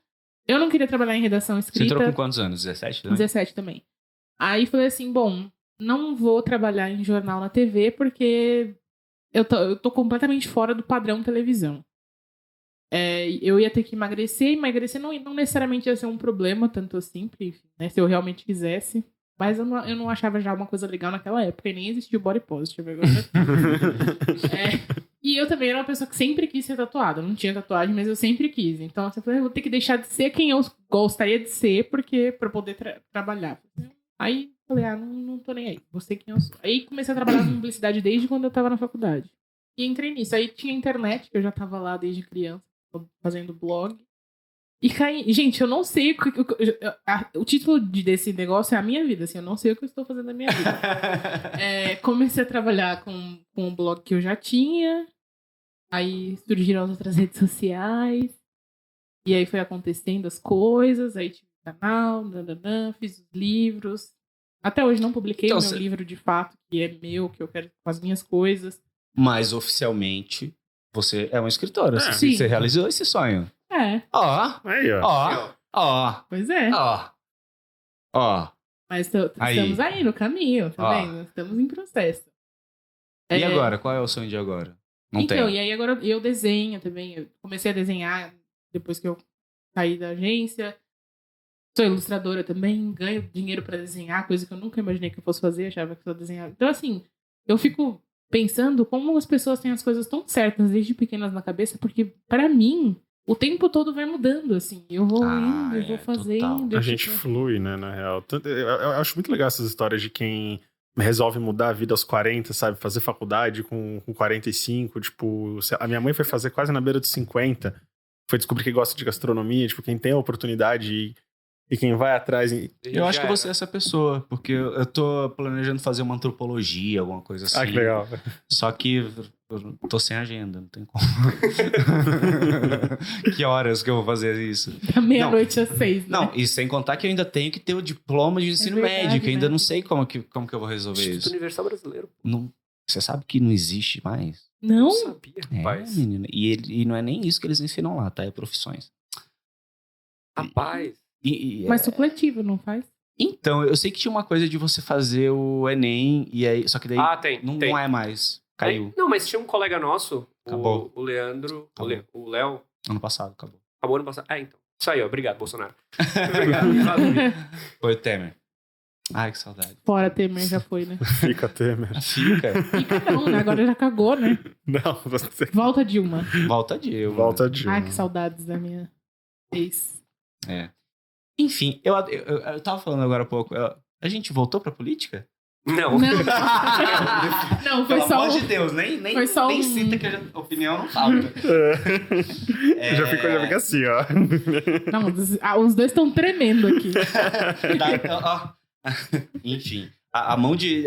Eu não queria trabalhar em redação escrita. Você entrou com quantos anos? 17 também? 17 também. Aí falei assim, bom... Não vou trabalhar em jornal na TV porque eu tô completamente fora do padrão televisão. Eu ia ter que emagrecer não necessariamente ia ser um problema, tanto assim, enfim, né, se eu realmente quisesse. Mas eu não achava já uma coisa legal naquela época e nem existia o body positive agora. E eu também era uma pessoa que sempre quis ser tatuada. Eu não tinha tatuagem, mas eu sempre quis. Então eu falei, eu vou ter que deixar de ser quem eu gostaria de ser pra poder trabalhar. Aí falei, não tô nem aí, vou ser quem eu sou. Aí comecei a trabalhar com publicidade desde quando eu tava na faculdade. E entrei nisso. Aí tinha internet, que eu já tava lá desde criança, fazendo blog. E caí... Gente, eu não sei... O título desse negócio é a minha vida, assim, eu não sei o que eu estou fazendo na minha vida. Comecei a trabalhar com um blog que eu já tinha. Aí surgiram as outras redes sociais. E aí foi acontecendo as coisas, aí tive canal, fiz os livros. Até hoje não publiquei o meu livro de fato, que é meu, que eu quero com as minhas coisas. Mas oficialmente você é uma escritora. Sim. Você realizou esse sonho. Aí, ó. Pois é. Mas estamos aí no caminho, tá vendo? Estamos em processo. E agora? Qual é o sonho de agora? Não tem. E aí agora eu desenho também. Eu comecei a desenhar depois que eu saí da agência. Sou ilustradora também, ganho dinheiro pra desenhar, coisa que eu nunca imaginei que eu fosse fazer, achava que eu desenhava. Então, assim, eu fico pensando como as pessoas têm as coisas tão certas desde pequenas na cabeça, porque, pra mim, o tempo todo vai mudando, assim. Eu vou indo, eu vou fazendo. A gente flui, né, na real. Eu acho muito legal essas histórias de quem resolve mudar a vida aos 40, sabe? Fazer faculdade com 45, tipo... A minha mãe foi fazer quase na beira de 50. Foi descobrir que gosta de gastronomia, tipo, quem tem a oportunidade... e quem vai atrás... Eu acho que você é essa pessoa, porque eu tô planejando fazer uma antropologia, alguma coisa assim. Ah, que legal. Só que eu tô sem agenda, não tem como. Que horas que eu vou fazer isso? Da meia-noite às 6, né? Não, e sem contar que eu ainda tenho que ter o diploma de ensino médio, que ainda não sei como que eu vou resolver Instituto isso. Universal Brasileiro. Não, você sabe que não existe mais? Não? Não sabia, rapaz. Menina. E não é nem isso que eles ensinam lá, tá? É profissões. Rapaz. Mas supletivo, não faz? Então, eu sei que tinha uma coisa de você fazer o Enem, e aí, só que daí Tem. não é mais. Caiu. Não, mas tinha um colega nosso, Acabou. o Leandro, Acabou. o Léo. Ano passado, acabou. Acabou ano passado. Então. Isso aí, ó. Obrigado, Bolsonaro. Obrigado. Foi o Temer. Ai, que saudade. Fora Temer já foi, né? Fica, Temer. Fica. Fica não, né? Agora já cagou, né? Não, você... Volta Dilma. Volta Dilma. Volta Dilma. Ai, que saudades da minha ex. Enfim, eu tava falando agora há pouco. A gente voltou pra política? Não. Não, foi Pelo só amor de Deus, nem foi só nem um- cita que a opinião não falta. Já fica assim, ó. Não, os dois estão tremendo aqui. Enfim, a mão de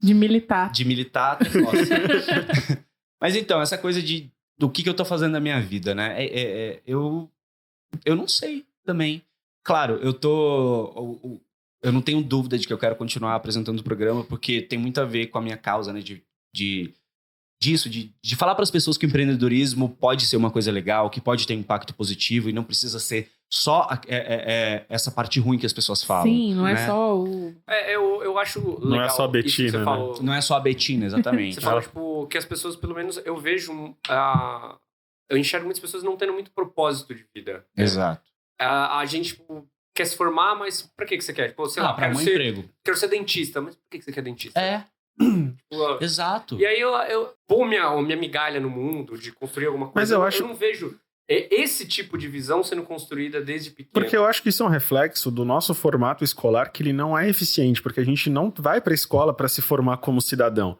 De militar. militar até nossa. Mas então, essa coisa do que eu tô fazendo na minha vida, né? Eu não sei também. Claro, eu não tenho dúvida de que eu quero continuar apresentando o programa, porque tem muito a ver com a minha causa, né? De falar para as pessoas que o empreendedorismo pode ser uma coisa legal, que pode ter impacto positivo e não precisa ser só essa parte ruim que as pessoas falam. Sim, não é né? só o... Eu acho legal. Não é só a isso que Betina, você né? falou. Não é só a Betina, exatamente. Você fala, tipo, que as pessoas, pelo menos, eu vejo... eu enxergo muitas pessoas não tendo muito propósito de vida. Exato. A gente, tipo, quer se formar, mas pra que você quer? Tipo, sei lá, para um emprego. quero ser dentista, mas por que você quer dentista? Tipo, Exato. e aí eu pôr minha migalha no mundo, de construir alguma coisa. Mas eu acho- não vejo esse tipo de visão sendo construída desde pequeno. Porque eu acho que isso é um reflexo do nosso formato escolar, que ele não é eficiente, porque a gente não vai para a escola para se formar como cidadão.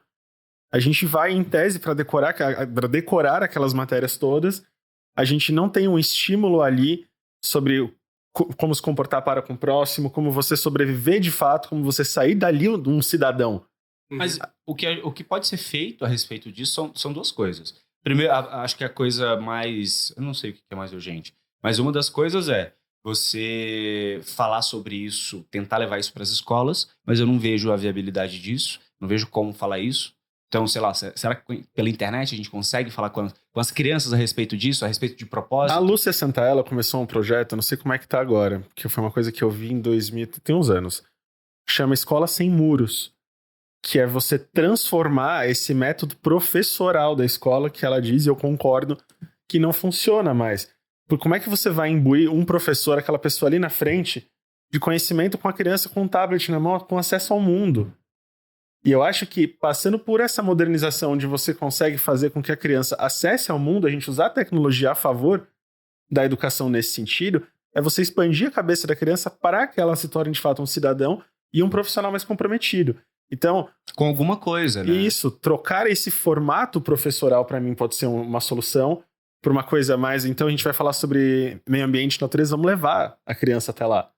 A gente vai, em tese, para decorar aquelas matérias todas. A gente não tem um estímulo ali sobre como se comportar para com o próximo, como você sobreviver de fato, como você sair dali um cidadão. Mas o que pode ser feito a respeito disso são duas coisas. Primeiro, acho que a coisa mais... Eu não sei o que é mais urgente. Mas uma das coisas é você falar sobre isso, tentar levar isso para as escolas, mas eu não vejo a viabilidade disso, não vejo como falar isso. Então, sei lá, será que pela internet a gente consegue falar com as crianças a respeito disso, a respeito de propósito? A Lúcia Santaella começou um projeto, não sei como é que tá agora, que foi uma coisa que eu vi em 2000, tem uns anos. Chama Escola Sem Muros, que é você transformar esse método professoral da escola, que ela diz, e eu concordo, que não funciona mais. Porque como é que você vai imbuir um professor, aquela pessoa ali na frente, de conhecimento com a criança com um tablet na mão, com acesso ao mundo? E eu acho que, passando por essa modernização onde você consegue fazer com que a criança acesse ao mundo, a gente usar a tecnologia a favor da educação nesse sentido, é você expandir a cabeça da criança para que ela se torne, de fato, um cidadão e um profissional mais comprometido. Então... Com alguma coisa, né? Isso, trocar esse formato professoral, para mim, pode ser uma solução para uma coisa mais... Então, a gente vai falar sobre meio ambiente e natureza, vamos levar a criança até lá.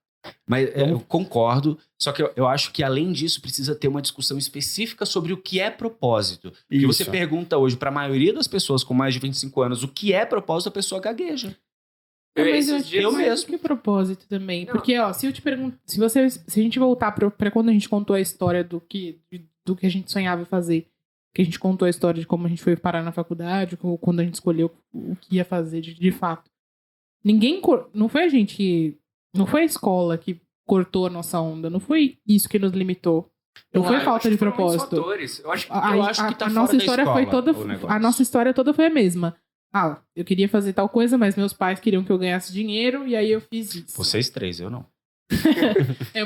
Mas eu concordo, só que eu acho que além disso precisa ter uma discussão específica sobre o que é propósito. Porque Isso. você pergunta hoje para a maioria das pessoas com mais de 25 anos o que é propósito, a pessoa gagueja. Mas esses dias eu eu mesmo mesmo. que propósito também. Não. Porque, ó, se eu te pergunto, se a gente voltar pra quando a gente contou a história do que a gente sonhava fazer, que a gente contou a história de como a gente foi parar na faculdade, ou quando a gente escolheu o que ia fazer de fato. Não foi a gente, não foi a escola que cortou a nossa onda, não foi isso que nos limitou. Não foi falta de propósito. Eu acho que Eu acho que tá a fora nossa da história escola, foi toda, o negócio. a nossa história toda foi a mesma. Eu queria fazer tal coisa, mas meus pais queriam que eu ganhasse dinheiro e aí eu fiz isso. Vocês três, eu não.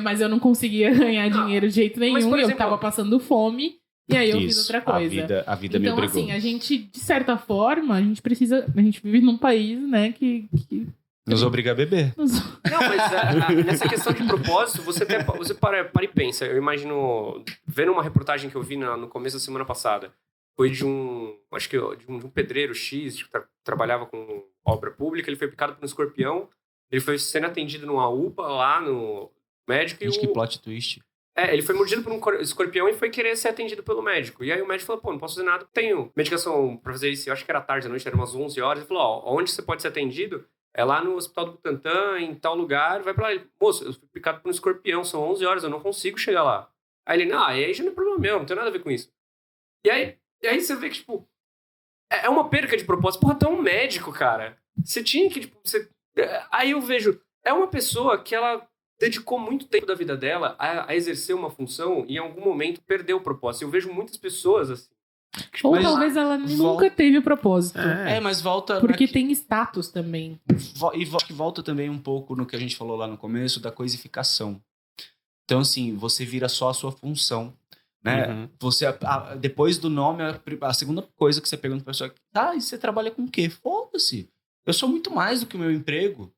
Mas eu não conseguia ganhar dinheiro de jeito nenhum, Mas, por e eu exemplo, tava passando fome e aí eu fiz outra coisa. A vida me Então, obrigou. assim, a gente, de certa forma, a gente vive num país, né, que Nos obriga a beber. nos... Não, mas nessa questão de propósito, você para e pensa. Eu imagino, vendo uma reportagem que eu vi no começo da semana passada, foi de um pedreiro X, que trabalhava com obra pública, ele foi picado por um escorpião, ele foi sendo atendido numa UPA lá no médico Gente, que plot twist. Ele foi mordido por um escorpião e foi querer ser atendido pelo médico. E aí o médico falou, pô, não posso fazer nada, tenho medicação pra fazer isso. Eu acho que era tarde da noite, era umas 11 horas. Ele falou, ó, onde você pode ser atendido? É lá no Hospital do Butantã, em tal lugar, vai pra lá. Ele, moço, eu fui picado por um escorpião, são 11 horas, eu não consigo chegar lá. Aí ele, aí já não é problema meu, não tem nada a ver com isso. E aí você vê que, tipo, é uma perca de propósito. Porra, tu é um médico, cara. Você tinha que, tipo, Aí eu vejo, é uma pessoa que ela dedicou muito tempo da vida dela a exercer uma função e em algum momento perdeu o propósito. Eu vejo muitas pessoas assim. Ou talvez ela nunca teve o propósito. Mas volta... Porque tem status também. E acho que volta também um pouco no que a gente falou lá no começo, da coisificação. Então, assim, você vira só a sua função, né? Uhum. Você, depois do nome, a segunda coisa que você pergunta pra pessoa é, e você trabalha com o quê? Foda-se. Eu sou muito mais do que o meu emprego,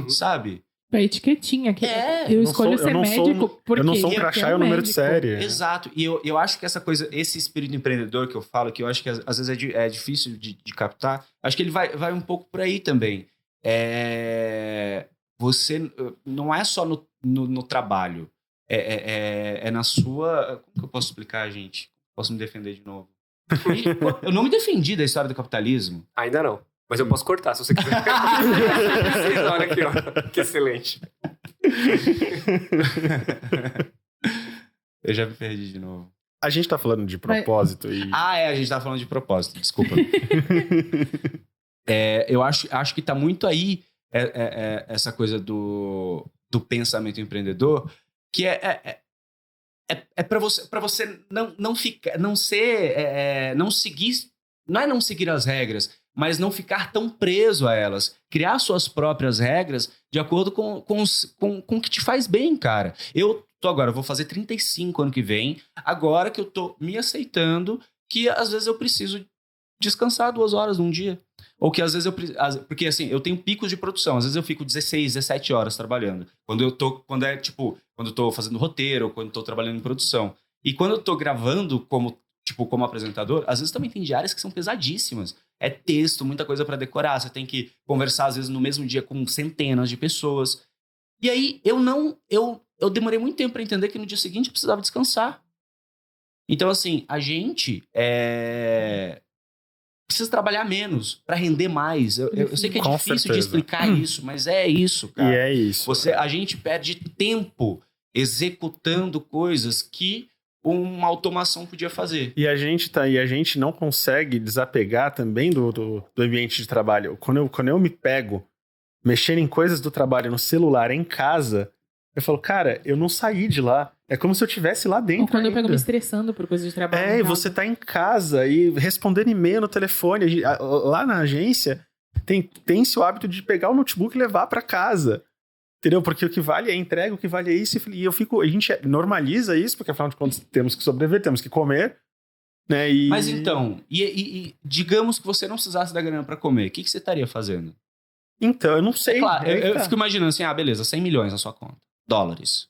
sabe? A etiquetinha que eu escolho ser médico porque eu não sou um crachá e um número de série. Exato. E eu acho que essa coisa, esse espírito empreendedor que eu falo, que eu acho que às vezes é difícil de captar, acho que ele vai um pouco por aí também. Você não é só no trabalho, é na sua... Como que eu posso explicar, gente? Posso me defender de novo? Eu não me defendi da história do capitalismo. Ainda não. Mas eu posso cortar, se você quiser. Olha aqui, ó. Que excelente. Eu já me perdi de novo. A gente tá falando de propósito e... a gente tá falando de propósito, desculpa. Eu acho que tá muito aí essa coisa do pensamento empreendedor, que é para você não ficar, não seguir, não é não seguir as regras, mas não ficar tão preso a elas. Criar suas próprias regras de acordo com o que te faz bem, cara. Eu vou fazer 35 ano que vem, agora que eu tô me aceitando que às vezes eu preciso descansar 2 horas num dia. Ou que às vezes porque assim, eu tenho picos de produção, às vezes eu fico 16, 17 horas trabalhando. Quando eu tô fazendo roteiro, quando eu tô trabalhando em produção. E quando eu tô gravando como apresentador, às vezes também tem diárias que são pesadíssimas. É texto, muita coisa para decorar. Você tem que conversar, às vezes, no mesmo dia com centenas de pessoas. E aí, eu demorei muito tempo para entender que no dia seguinte eu precisava descansar. Então, assim, a gente precisa trabalhar menos para render mais. Eu sei que é difícil de explicar isso, mas é isso, cara. E é isso. A gente perde tempo executando coisas que uma automação podia fazer. E a gente não consegue desapegar também do ambiente de trabalho. Quando eu me pego mexendo em coisas do trabalho no celular em casa, eu falo, cara, eu não saí de lá. É como se eu estivesse lá dentro. Ou quando ainda. eu pego me estressando por coisas de trabalho. E você tá em casa e respondendo e-mail no telefone. Lá na agência, tem-se o hábito de pegar o notebook e levar para casa. Entendeu? Porque o que vale é a entrega, o que vale é isso. E a gente normaliza isso, porque afinal de contas temos que sobreviver, temos que comer. Né? Mas então, digamos que você não precisasse da grana para comer, o que você estaria fazendo? Então, eu não sei. Claro, eu fico imaginando assim, beleza, 100 milhões na sua conta. Dólares.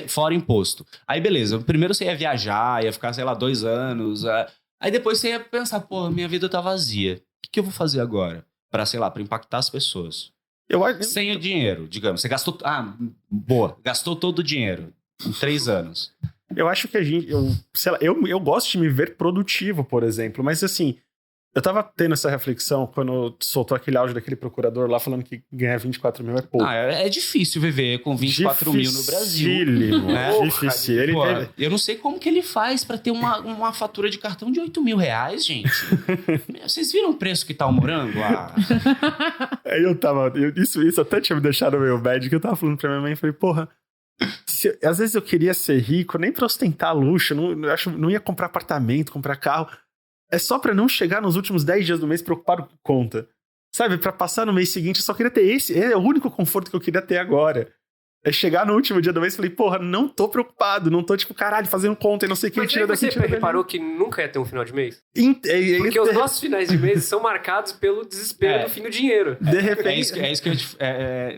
Fora imposto. Aí, beleza, primeiro você ia viajar, ia ficar, 2 anos. Aí depois você ia pensar, minha vida tá vazia. O que eu vou fazer agora? Pra impactar as pessoas. Sem o dinheiro, digamos. Você gastou... gastou todo o dinheiro em 3 anos. Eu acho que eu gosto de me ver produtivo, por exemplo. Mas assim, eu tava tendo essa reflexão quando soltou aquele áudio daquele procurador lá falando que ganhar 24 mil é pouco. É difícil viver com 24 mil no Brasil. Difícil. Eu não sei como que ele faz pra ter uma fatura de cartão de 8 mil reais, gente. Vocês viram o preço que tá o morango? Aí isso até tinha me deixado meio bad, que eu tava falando pra minha mãe, falei, às vezes eu queria ser rico, nem pra ostentar luxo, não ia comprar apartamento, comprar carro. É só pra não chegar nos últimos 10 dias do mês preocupado com conta. Sabe? Pra passar no mês seguinte, eu só queria ter esse. É o único conforto que eu queria ter agora. É chegar no último dia do mês e falei, não tô preocupado. Não tô, fazendo conta e não sei o que. Mas você reparou que nunca ia ter um final de mês? Porque os nossos finais de mês são marcados pelo desespero do fim do dinheiro. De repente... É isso que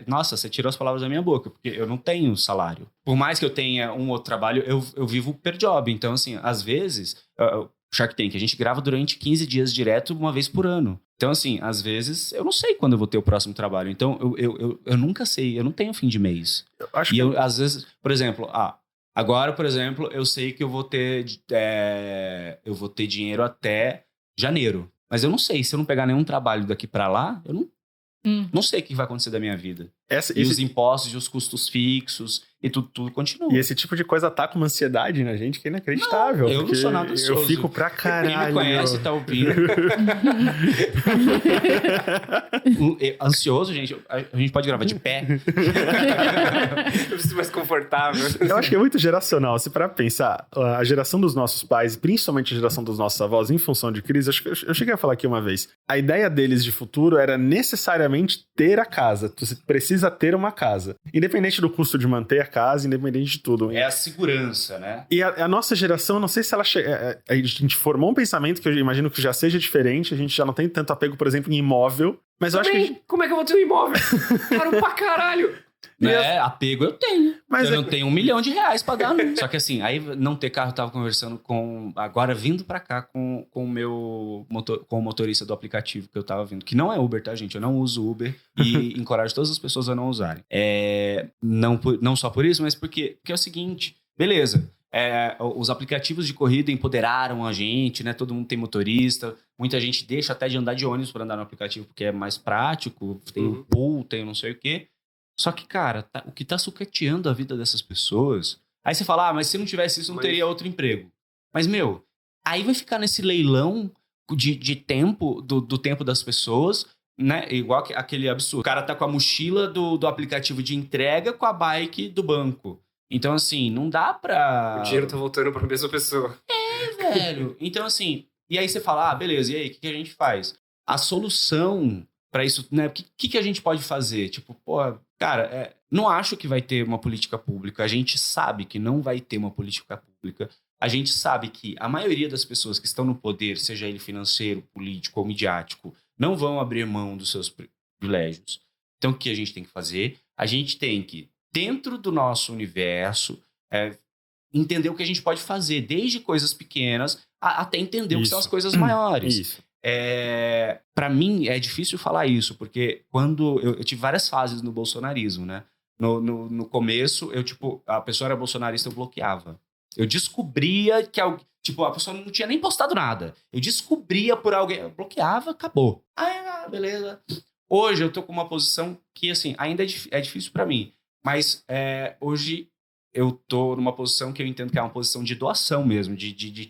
nossa, você tirou as palavras da minha boca. Porque eu não tenho salário. Por mais que eu tenha um outro trabalho, eu vivo per job. Então, assim, às vezes... Shark Tank. A gente grava durante 15 dias direto, uma vez por ano. Então, assim, às vezes, eu não sei quando eu vou ter o próximo trabalho. Então, eu nunca sei. Eu não tenho fim de mês. Às vezes, por exemplo... Agora, por exemplo, eu sei que eu vou ter dinheiro até janeiro. Mas eu não sei. Se eu não pegar nenhum trabalho daqui pra lá, eu não sei o que vai acontecer da minha vida. Os impostos e os custos fixos e tudo continua. E esse tipo de coisa tá com uma ansiedade na gente que é inacreditável. Eu não sou nada ansioso. Eu fico pra caralho. Quem me conhece tá ouvindo. Ansioso, gente, a gente pode gravar de pé. Eu preciso mais confortável. Eu acho que é muito geracional. Se parar pra pensar, a geração dos nossos pais, principalmente a geração dos nossos avós, em função de crise, eu cheguei a falar aqui uma vez, a ideia deles de futuro era necessariamente ter a casa. Você precisa ter uma casa. Independente do custo de manter a casa, independente de tudo. É a segurança, né? E a nossa geração, não sei se ela... A gente formou um pensamento que eu imagino que já seja diferente, a gente já não tem tanto apego, por exemplo, em imóvel, mas eu acho que... Como é que eu vou ter um imóvel? Caro pra caralho! Apego eu tenho. Mas eu não tenho R$1 milhão pra dar. Só que assim, aí não ter carro, eu tava conversando agora vindo pra cá com o motorista do aplicativo que eu tava vindo, que não é Uber, tá, gente? Eu não uso Uber e encorajo todas as pessoas a não usarem. Não só por isso, mas porque é o seguinte, beleza. Os aplicativos de corrida empoderaram a gente, né? Todo mundo tem motorista. Muita gente deixa até de andar de ônibus para andar no aplicativo porque é mais prático. Tem o pool, tem não sei o quê. Só que, cara, o que tá sucateando a vida dessas pessoas... Aí você fala, mas se não tivesse isso, não teria outro emprego. Mas, aí vai ficar nesse leilão de tempo, do tempo das pessoas, né? Igual aquele absurdo. O cara tá com a mochila do aplicativo de entrega com a bike do banco. Então, assim, não dá pra... O dinheiro tá voltando pra mesma pessoa. Velho. Então, assim... E aí você fala, beleza, e aí, o que a gente faz? A solução pra isso, né? O que a gente pode fazer? Tipo, cara, não acho que vai ter uma política pública. A gente sabe que não vai ter uma política pública. A gente sabe que a maioria das pessoas que estão no poder, seja ele financeiro, político ou midiático, não vão abrir mão dos seus privilégios. Então, o que a gente tem que fazer? A gente tem que, dentro do nosso universo, entender o que a gente pode fazer, desde coisas pequenas até entender o que são as coisas maiores. Isso. Para mim, é difícil falar isso, porque quando eu tive várias fases no bolsonarismo, né? No começo, a pessoa era bolsonarista, eu bloqueava. Eu descobria que a pessoa não tinha nem postado nada. Eu descobria por alguém, eu bloqueava, acabou. Beleza. Hoje eu tô com uma posição que, assim, ainda é difícil para mim, mas hoje eu tô numa posição que eu entendo que é uma posição de doação mesmo, de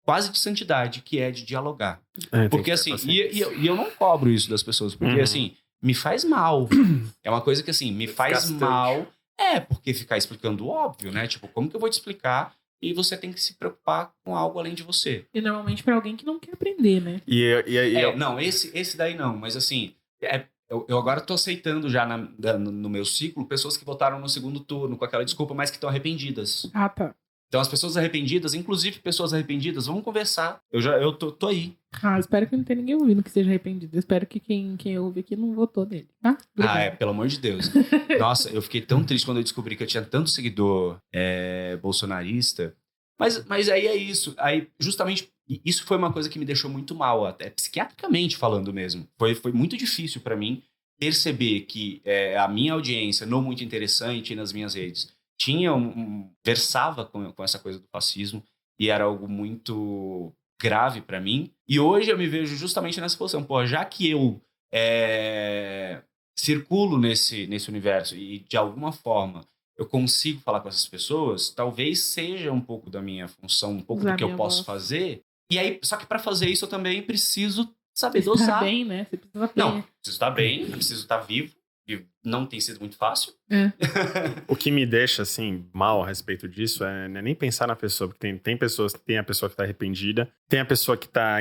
quase de santidade, que é de dialogar. Porque assim, e eu não cobro isso das pessoas, porque assim, me faz mal. É uma coisa que assim, me faz mal. Porque ficar explicando o óbvio, né? Tipo, como que eu vou te explicar? E você tem que se preocupar com algo além de você. E normalmente pra alguém que não quer aprender, né? Não, esse daí não, mas assim, eu agora tô aceitando já no meu ciclo pessoas que votaram no segundo turno com aquela desculpa, mas que estão arrependidas. Ah, tá. Então, as pessoas arrependidas, inclusive pessoas arrependidas, vamos conversar. Eu tô aí. Espero que não tenha ninguém ouvindo que seja arrependido. Eu espero que quem ouve aqui não votou nele, tá? Pelo amor de Deus. Nossa, eu fiquei tão triste quando eu descobri que eu tinha tanto seguidor bolsonarista. Mas aí é isso. Aí, justamente, isso foi uma coisa que me deixou muito mal, até psiquiatricamente falando mesmo. Foi muito difícil pra mim perceber que a minha audiência, não muito interessante nas minhas redes, versava com essa coisa do fascismo e era algo muito grave pra mim. E hoje eu me vejo justamente nessa posição. Já que eu circulo nesse universo e de alguma forma eu consigo falar com essas pessoas, talvez seja um pouco da minha função, um pouco do que eu posso fazer. E aí, só que pra fazer isso eu também preciso saber dosar. Estar bem, né? Você precisa Não, preciso estar bem, preciso estar vivo. E não tem sido muito fácil. O que me deixa, assim, mal a respeito disso não é nem pensar na pessoa, porque tem pessoas, tem a pessoa que tá arrependida, tem a pessoa que tá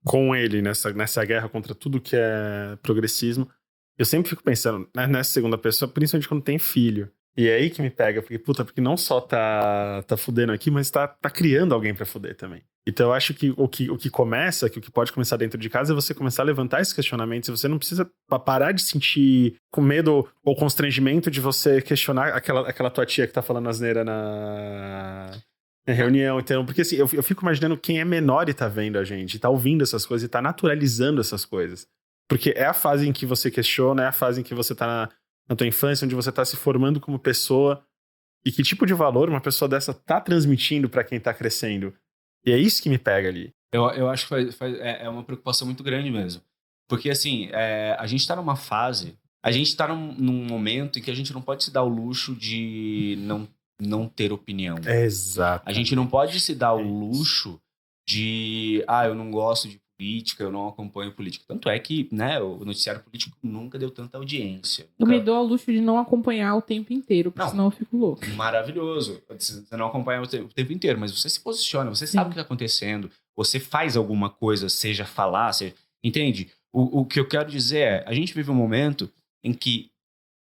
com ele nessa guerra contra tudo que é progressismo. Eu sempre fico pensando, né, nessa segunda pessoa, principalmente quando tem filho. E é aí que me pega, porque não só tá fudendo aqui, mas tá criando alguém pra fuder também. Então eu acho que o que pode começar dentro de casa é você começar a levantar esses questionamentos. Você não precisa parar de sentir com medo ou constrangimento de você questionar aquela tua tia que tá falando asneira Reunião, então, porque assim, eu fico imaginando quem é menor e tá vendo a gente, tá ouvindo essas coisas e tá naturalizando essas coisas. Porque é a fase em que você questiona, é a fase em que você tá na tua infância, onde você tá se formando como pessoa, e que tipo de valor uma pessoa dessa tá transmitindo pra quem tá crescendo. E é isso que me pega ali. Eu acho que é uma preocupação muito grande mesmo. Porque, assim, a gente tá numa fase, a gente tá num momento em que a gente não pode se dar o luxo de não ter opinião. Exato. A gente não pode se dar o luxo de, eu não gosto de política, eu não acompanho política. Tanto é que, né, o noticiário político nunca deu tanta audiência. Eu me dou ao luxo de não acompanhar o tempo inteiro, porque senão eu fico louco. Maravilhoso. Você não acompanha o tempo inteiro, mas você se posiciona, você sabe o que está acontecendo, você faz alguma coisa, seja falar, seja... Entende? O que eu quero dizer é, a gente vive um momento em que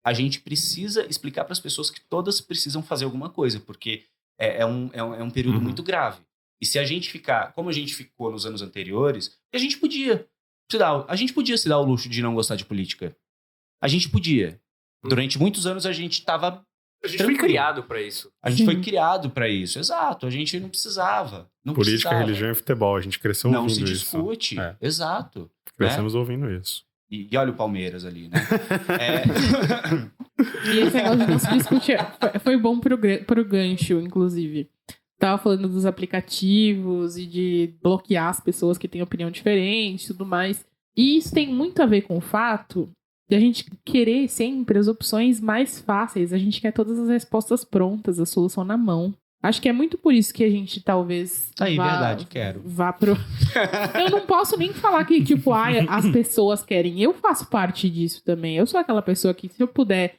a gente precisa explicar para as pessoas que todas precisam fazer alguma coisa, porque é um período muito grave. E se a gente ficar, como a gente ficou nos anos anteriores, a gente podia se dar o luxo de não gostar de política. A gente podia. Durante muitos anos a gente estava... A gente foi criado para isso. A gente foi criado para isso, exato. A gente não precisava. Política, religião e futebol. A gente cresceu ouvindo isso. Não se discute. Exato. Crescemos ouvindo isso. E olha o Palmeiras ali, né? E esse negócio de não se discutir foi bom pro gancho, inclusive. Tava falando dos aplicativos e de bloquear as pessoas que têm opinião diferente e tudo mais. E isso tem muito a ver com o fato de a gente querer sempre as opções mais fáceis. A gente quer todas as respostas prontas, a solução na mão. Acho que é muito por isso que a gente talvez vá pro... Eu não posso nem falar que, tipo, as pessoas querem. Eu faço parte disso também. Eu sou aquela pessoa que, se eu puder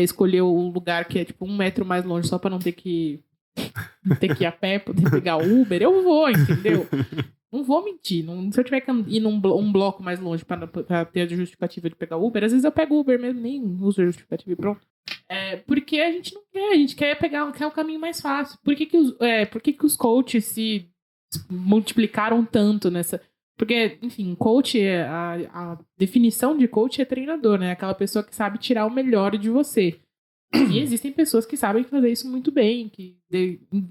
escolher o lugar que é, tipo, 1 metro mais longe só pra não ter que ir a pé, poder pegar o Uber, eu vou, entendeu? Não vou mentir. Se eu tiver que ir num bloco mais longe pra ter a justificativa de pegar o Uber, às vezes eu pego o Uber mesmo, nem uso a justificativa e pronto. Porque a gente não quer, a gente quer o caminho mais fácil. Por que que os coaches se multiplicaram tanto nessa... Porque, enfim, coach, a definição de coach é treinador, né? Aquela pessoa que sabe tirar o melhor de você. E existem pessoas que sabem fazer isso muito bem,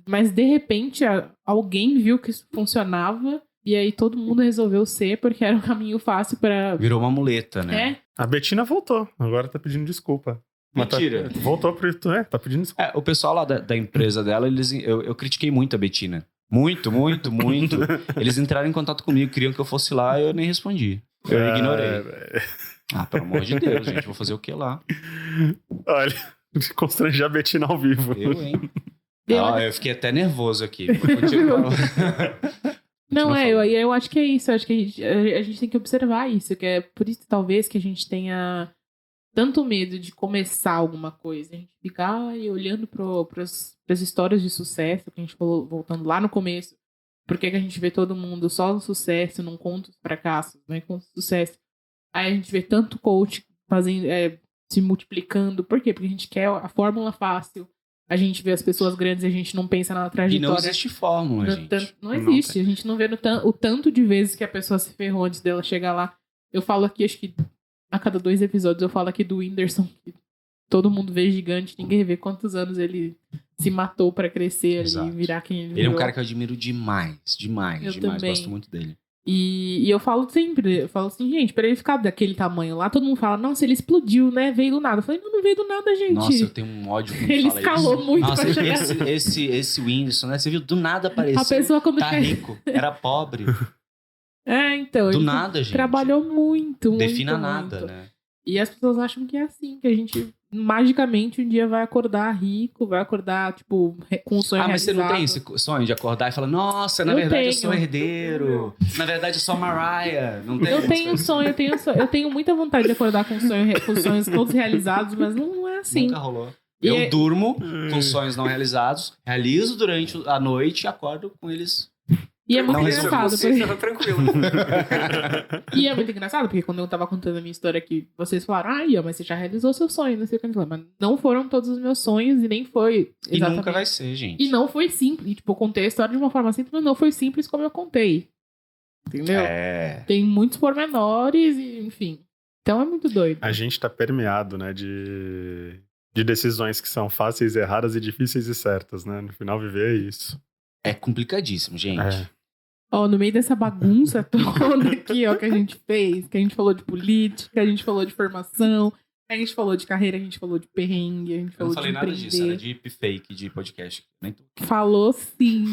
mas de repente alguém viu que isso funcionava e aí todo mundo resolveu ser porque era um caminho fácil para... Virou uma muleta, né? A Betina voltou, agora tá pedindo desculpa. Mentira. Voltou pro... tá pedindo desculpa. O pessoal lá da empresa dela, eu critiquei muito a Betina. Muito, muito, muito. Eles entraram em contato comigo, queriam que eu fosse lá e eu nem respondi. Eu ignorei. Pelo amor de Deus, gente, vou fazer o que lá? Olha... Constranger a Betina ao vivo. Eu fiquei até nervoso aqui. Não, eu acho que é isso. Eu acho que a gente tem que observar isso. Que é por isso, talvez, que a gente tenha tanto medo de começar alguma coisa. A gente fica olhando para as histórias de sucesso, que a gente falou, voltando lá no começo. Por que a gente vê todo mundo só no sucesso, não conta os fracassos, né? Conta o sucesso. Aí a gente vê tanto coach fazendo... se multiplicando. Por quê? Porque a gente quer a fórmula fácil. A gente vê as pessoas grandes e a gente não pensa na trajetória. E não existe fórmula, gente. Não existe. A gente não vê o tanto de vezes que a pessoa se ferrou antes dela chegar lá. Eu falo aqui, acho que a cada 2 episódios, eu falo aqui do Whindersson, que todo mundo vê gigante, ninguém vê quantos anos ele se matou pra crescer ali e virar quem ele virou. Ele é um cara que eu admiro demais. Eu demais. Gosto muito dele. E eu falo sempre, assim, gente, pra ele ficar daquele tamanho lá, todo mundo fala, nossa, ele explodiu, né? Veio do nada. Eu falei, não veio do nada, gente. Nossa, eu tenho um ódio quando ele fala escalou isso. muito nossa, pra chegar. Esse Whindersson, né? Você viu, do nada apareceu. A pessoa quando rico, era pobre. Então. Do ele nada, gente. Trabalhou muito, Defina muito, nada, muito. né? E as pessoas acham que é assim, que a gente magicamente um dia vai acordar rico, vai acordar, tipo, com um sonho realizado. Mas você não tem esse sonho de acordar e falar, nossa, na verdade eu sou herdeiro. Na verdade eu sou Mariah. Não tem? Eu tenho sonho, eu tenho muita vontade de acordar com sonhos todos realizados, mas não é assim. Nunca rolou. Eu durmo com sonhos não realizados, realizo durante a noite e acordo com eles. E é muito engraçado. Você tava tranquilo. E é muito engraçado, porque quando eu tava contando a minha história aqui, vocês falaram, mas você já realizou seu sonho, não sei o que. Mas não foram todos os meus sonhos e nem foi exatamente. E nunca vai ser, gente. E não foi simples. E, tipo, eu contei a história de uma forma simples, mas não foi simples como eu contei. Entendeu? Tem muitos pormenores e, enfim. Então é muito doido. A gente tá permeado, né, de decisões que são fáceis, erradas e difíceis e certas, né? No final, viver é isso. É complicadíssimo, gente. Ó, no meio dessa bagunça toda aqui, ó, que a gente fez, que a gente falou de política, a gente falou de formação, a gente falou de carreira, a gente falou de perrengue, a gente falou de empreender. Eu não falei nada disso, era de fake de podcast. Nem tu. Falou sim.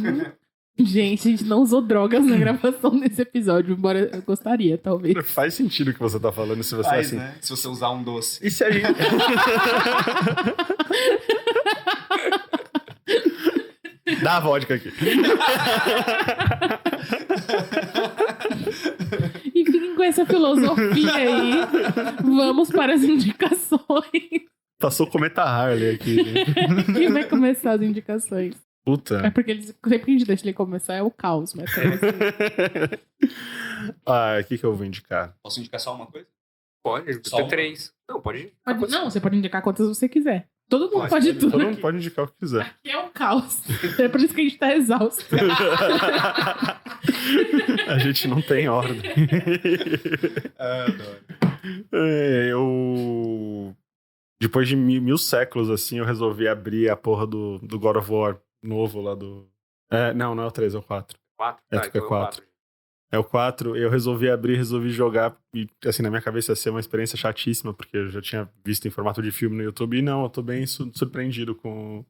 Gente, a gente não usou drogas na gravação desse episódio, embora eu gostaria, talvez. Faz sentido o que você tá falando se você assim. Né? Se você usar um doce. E se a gente... Dá a vodka aqui. E fiquem com essa filosofia aí. Vamos para as indicações. Passou o cometa Harley aqui. Quem vai começar as indicações? Puta. É porque sempre que a gente deixa ele começar é o caos, mas o que eu vou indicar? Posso indicar só uma coisa? Pode, Só tem uma? 3. Não, pode. Não, você pode indicar quantas você quiser. Todo mundo pode tudo. Todo mundo pode indicar o que quiser. Aqui é um caos. É por isso que a gente tá exausto. A gente não tem ordem. Eu... Depois de 1000 séculos, assim, eu resolvi abrir a porra do God of War novo lá do... não é o 3, é o 4. 4? É, porque é 4. É o 4, eu resolvi abrir, resolvi jogar, e assim, na minha cabeça ia ser uma experiência chatíssima, porque eu já tinha visto em formato de filme no YouTube, e não, eu tô bem surpreendido com...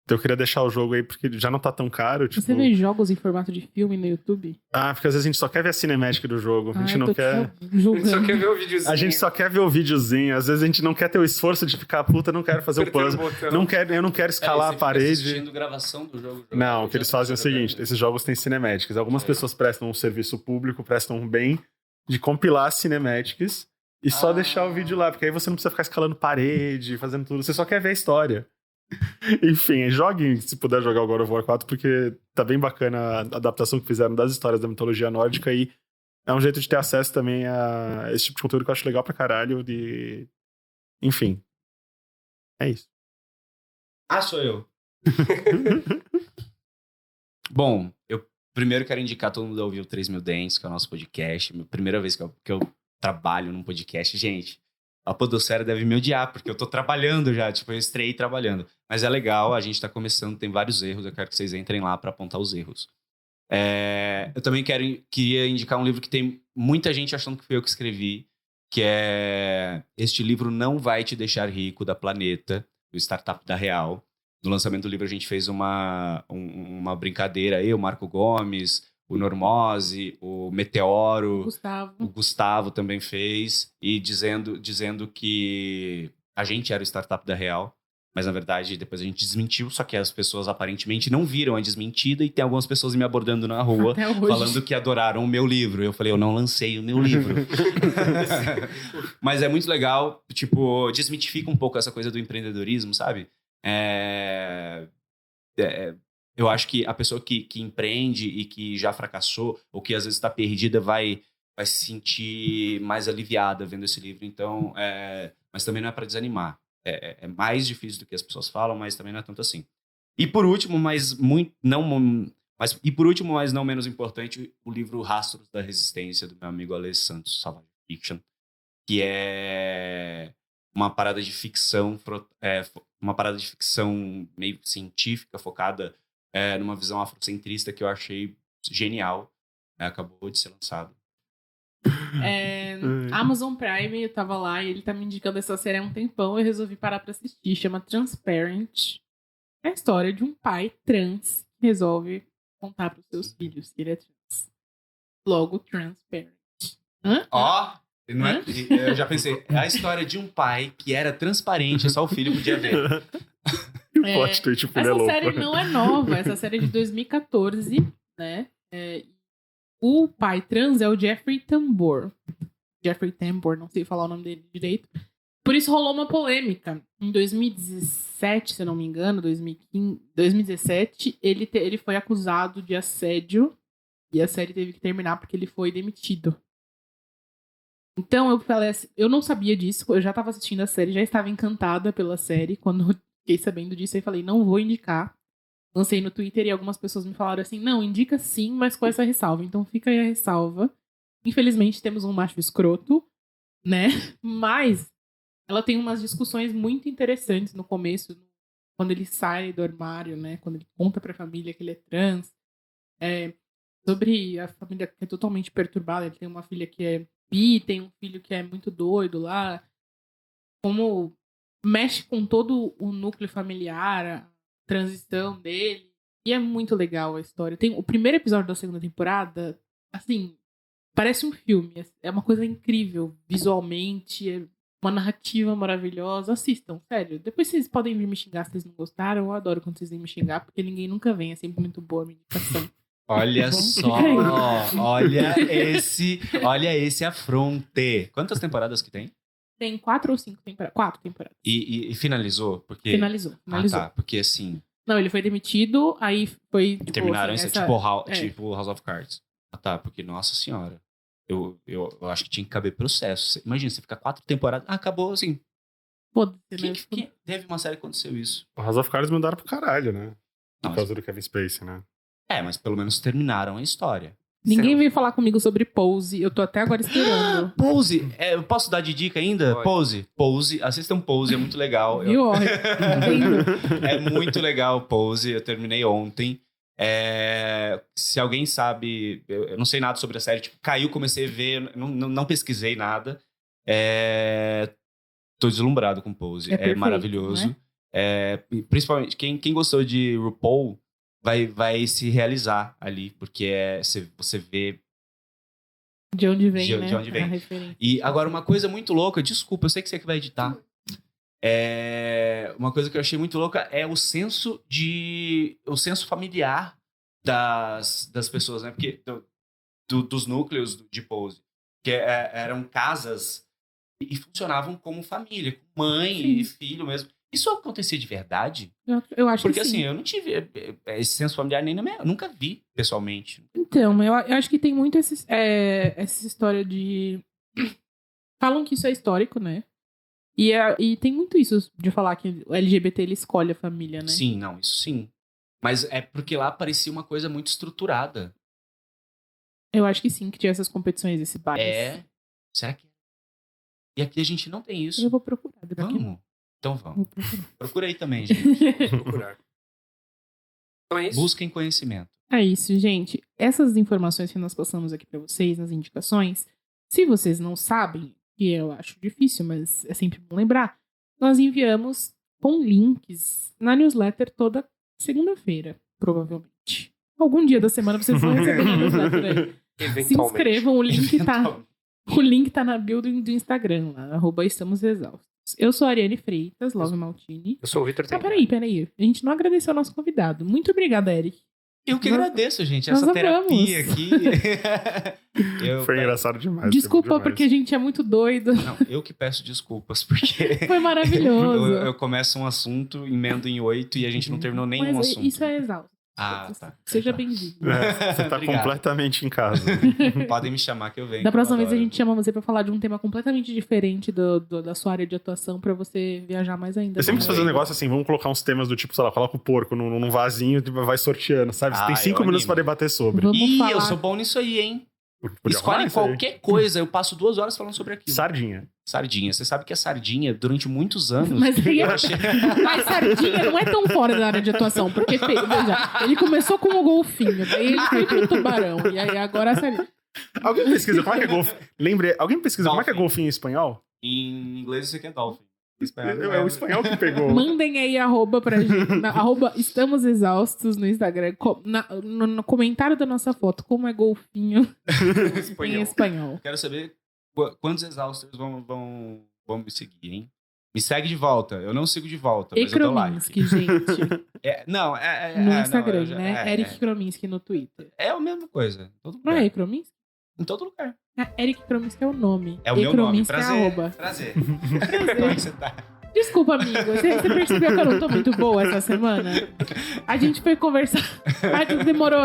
Então eu queria deixar o jogo aí, porque já não tá tão caro, tipo... Você vê jogos em formato de filme no YouTube? Porque às vezes a gente só quer ver a cinemática do jogo, a gente não quer... A gente só quer ver o videozinho. A gente só quer ver o videozinho, às vezes a gente não quer ter o esforço de ficar, puta, não quero fazer o puzzle, eu não quero escalar a parede. Assistindo gravação do jogo. Não, o que eles fazem é o seguinte, esses jogos têm cinemáticas. Algumas pessoas prestam um serviço público, prestam um bem de compilar cinemáticas e só deixar o vídeo lá, porque aí você não precisa ficar escalando parede, fazendo tudo, você só quer ver a história. Enfim, joguem, se puder jogar o God of War 4, porque tá bem bacana a adaptação que fizeram das histórias da mitologia nórdica e é um jeito de ter acesso também a esse tipo de conteúdo que eu acho legal pra caralho. Enfim, é isso. Sou eu. Bom, eu primeiro quero indicar todo mundo a ouvir o 3000 Dentes, que é o nosso podcast. Primeira vez que eu trabalho num podcast. Gente, a podosfera deve me odiar, porque eu tô trabalhando já, tipo, eu estreiei trabalhando. Mas é legal, a gente tá começando, tem vários erros, eu quero que vocês entrem lá pra apontar os erros. Eu também queria indicar um livro que tem muita gente achando que foi eu que escrevi, que é Este Livro Não Vai Te Deixar Rico, da Planeta, do Startup da Real. No lançamento do livro a gente fez uma brincadeira, eu, Marco Gomes, o Normose, o Meteoro, o Gustavo também fez, e dizendo que a gente era o Startup da Real, mas na verdade depois a gente desmentiu, só que as pessoas aparentemente não viram a desmentida e tem algumas pessoas me abordando na rua falando que adoraram o meu livro. Eu falei, eu não lancei o meu livro. Mas é muito legal, tipo, desmitifica um pouco essa coisa do empreendedorismo, sabe? Eu acho que a pessoa que empreende e que já fracassou, ou que às vezes está perdida, vai se sentir mais aliviada vendo esse livro. Então, mas também não é para desanimar. É mais difícil do que as pessoas falam, mas também não é tanto assim. E por último, mas não menos importante, o livro Rastros da Resistência, do meu amigo Alê Santos, Savage Fiction, que é uma parada de ficção, meio científica, focada numa visão afrocentrista que eu achei genial. Acabou de ser lançado. Amazon Prime, eu tava lá e ele tá me indicando essa série há um tempão, eu resolvi parar pra assistir, chama Transparent. É a história de um pai trans que resolve contar pros seus filhos que ele é trans. Logo, Transparent. Eu já pensei, é a história de um pai que era transparente, só o filho podia ver. Essa série não é nova, essa série é de 2014, né? O pai trans é o Jeffrey Tambor, não sei falar o nome dele direito. Por isso rolou uma polêmica. Em 2017, se eu não me engano, 2017, ele foi acusado de assédio e a série teve que terminar porque ele foi demitido. Então eu falei assim, eu não sabia disso, eu já estava assistindo a série, já estava encantada pela série. Quando eu fiquei sabendo disso, eu falei, não vou indicar. Lancei no Twitter e algumas pessoas me falaram assim, não, indica sim, mas com essa ressalva. Então fica aí a ressalva. Infelizmente temos um macho escroto, né? Mas ela tem umas discussões muito interessantes no começo, quando ele sai do armário, né? Quando ele conta pra família que ele é trans. Sobre a família que é totalmente perturbada. Ele tem uma filha que é bi, tem um filho que é muito doido lá. Como mexe com todo o núcleo familiar, a transição dele. E é muito legal a história. Tem o primeiro episódio da segunda temporada, assim, parece um filme. É uma coisa incrível visualmente, é uma narrativa maravilhosa. Assistam, sério. Depois vocês podem vir me xingar se vocês não gostaram. Eu adoro quando vocês vêm me xingar, porque ninguém nunca vem. É sempre muito boa a minha indicação. Olha só, olha esse afronte. Quantas temporadas que tem? Tem 4 ou 5 temporadas? 4 temporadas. E finalizou? Porque... Finalizou. Ah, tá. Porque assim... Não, ele foi demitido, aí foi... Tipo, terminaram assim, tipo House of Cards. Ah, tá. Porque, nossa senhora, eu acho que tinha que caber processo. Imagina, você fica 4 temporadas... Ah, acabou assim. Foda-se, né? Que teve uma série que aconteceu isso. O House of Cards mandaram pro caralho, né? Não, Por causa do Kevin Spacey, né? Mas pelo menos terminaram a história. Ninguém veio falar comigo sobre Pose. Eu tô até agora esperando. Pose! Eu posso dar de dica ainda? Pode. Pose. Assistam Pose, é muito legal. Viu? É muito legal Pose. Eu terminei ontem. Se alguém sabe... Eu não sei nada sobre a série. Tipo, caiu, comecei a ver. Não pesquisei nada. Tô deslumbrado com Pose. É perfeito, maravilhoso. Né? Principalmente, quem gostou de RuPaul... Vai se realizar ali, porque você vê de onde vem, de né? onde vem. A referência. E agora, uma coisa muito louca, desculpa, eu sei que você que vai editar. Uma coisa que eu achei muito louca é o senso familiar das pessoas, né? Porque dos núcleos de Pose, que eram casas e funcionavam como família, com mãe Sim. e filho mesmo. Isso acontecia de verdade? Eu acho Porque que sim. assim, eu não tive esse senso familiar nem eu nunca vi pessoalmente. Então, eu acho que tem muito essa história de... Falam que isso é histórico, né? E tem muito isso de falar que o LGBT ele escolhe a família, né? Sim, não, isso sim. Mas é porque lá parecia uma coisa muito estruturada. Eu acho que sim, que tinha essas competições, esse bar. Será que... E aqui a gente não tem isso. Eu vou procurar. Vamos? Então vamos. Vou procurar. Procura aí também, gente. Procurar. Então é isso. Busquem conhecimento. É isso, gente. Essas informações que nós passamos aqui pra vocês nas indicações, se vocês não sabem, que eu acho difícil, mas é sempre bom lembrar, nós enviamos com links na newsletter toda segunda-feira, provavelmente. Algum dia da semana vocês vão receber na newsletter aí. Se inscrevam, o link tá na bio do Instagram lá, @estamosexaustos. Eu sou a Ariane Freitas, Love Maltini. Eu sou o Vitor Peraí. A gente não agradeceu ao nosso convidado. Muito obrigada, Eric. Eu que agradeço, gente. Essa terapia aqui. Foi engraçado demais. Desculpa, porque a gente é muito doido. Não, eu que peço desculpas, porque... Foi maravilhoso. eu começo um assunto, emendo em 8 e a gente não terminou nenhum assunto. Isso é exausto. Ah, tá. Seja bem-vindo. Você tá Obrigado. Completamente em casa. Podem me chamar que eu venho. Da próxima vez a gente chama você pra falar de um tema completamente diferente da sua área de atuação pra você viajar mais ainda. Eu sempre quis fazer um negócio assim, vamos colocar uns temas do tipo, sei lá, coloca o porco num vasinho e vai sorteando, sabe? Você tem 5 minutos pra debater sobre. Falar. Eu sou bom nisso aí, hein? Podia Escolhe qualquer coisa, eu passo 2 horas falando sobre aquilo. Sardinha. Você sabe que a sardinha, durante muitos anos... Mas sardinha não é tão fora da área de atuação, porque, veja, ele começou com o golfinho, daí ele foi pro tubarão, e aí agora a sardinha... Alguém pesquisa como é que é golfinho? Alguém pesquisa como é que é golfinho em espanhol? Em inglês isso aqui é dolphin. É o espanhol que pegou. Mandem aí @ pra gente, Estamos Exaustos no Instagram, no comentário da nossa foto, como é golfinho em espanhol. Quero saber quantos exaustos vão me seguir, hein? Me segue de volta. Eu não sigo de volta, mas eu dou like. Krominski, gente. No Instagram, né? Eric Krominski no Twitter. É a mesma coisa. Não é Krominski? Em todo lugar. Eric Krominski é o nome. É o meu nome. Prazer. Prazer. Como é que você tá? Desculpa, amigo. Você percebeu que eu não tô muito boa essa semana? A gente foi conversar.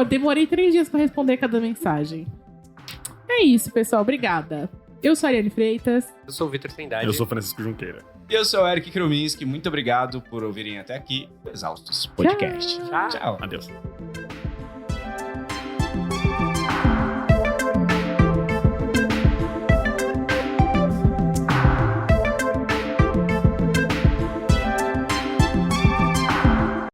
Demorei 3 dias pra responder cada mensagem. É isso, pessoal. Obrigada. Eu sou a Ariane Freitas. Eu sou o Vitor Trindade. Eu sou o Francisco Junqueira. E eu sou o Eric Krominski. Muito obrigado por ouvirem até aqui o Exaustos Podcast. Tchau. Adeus.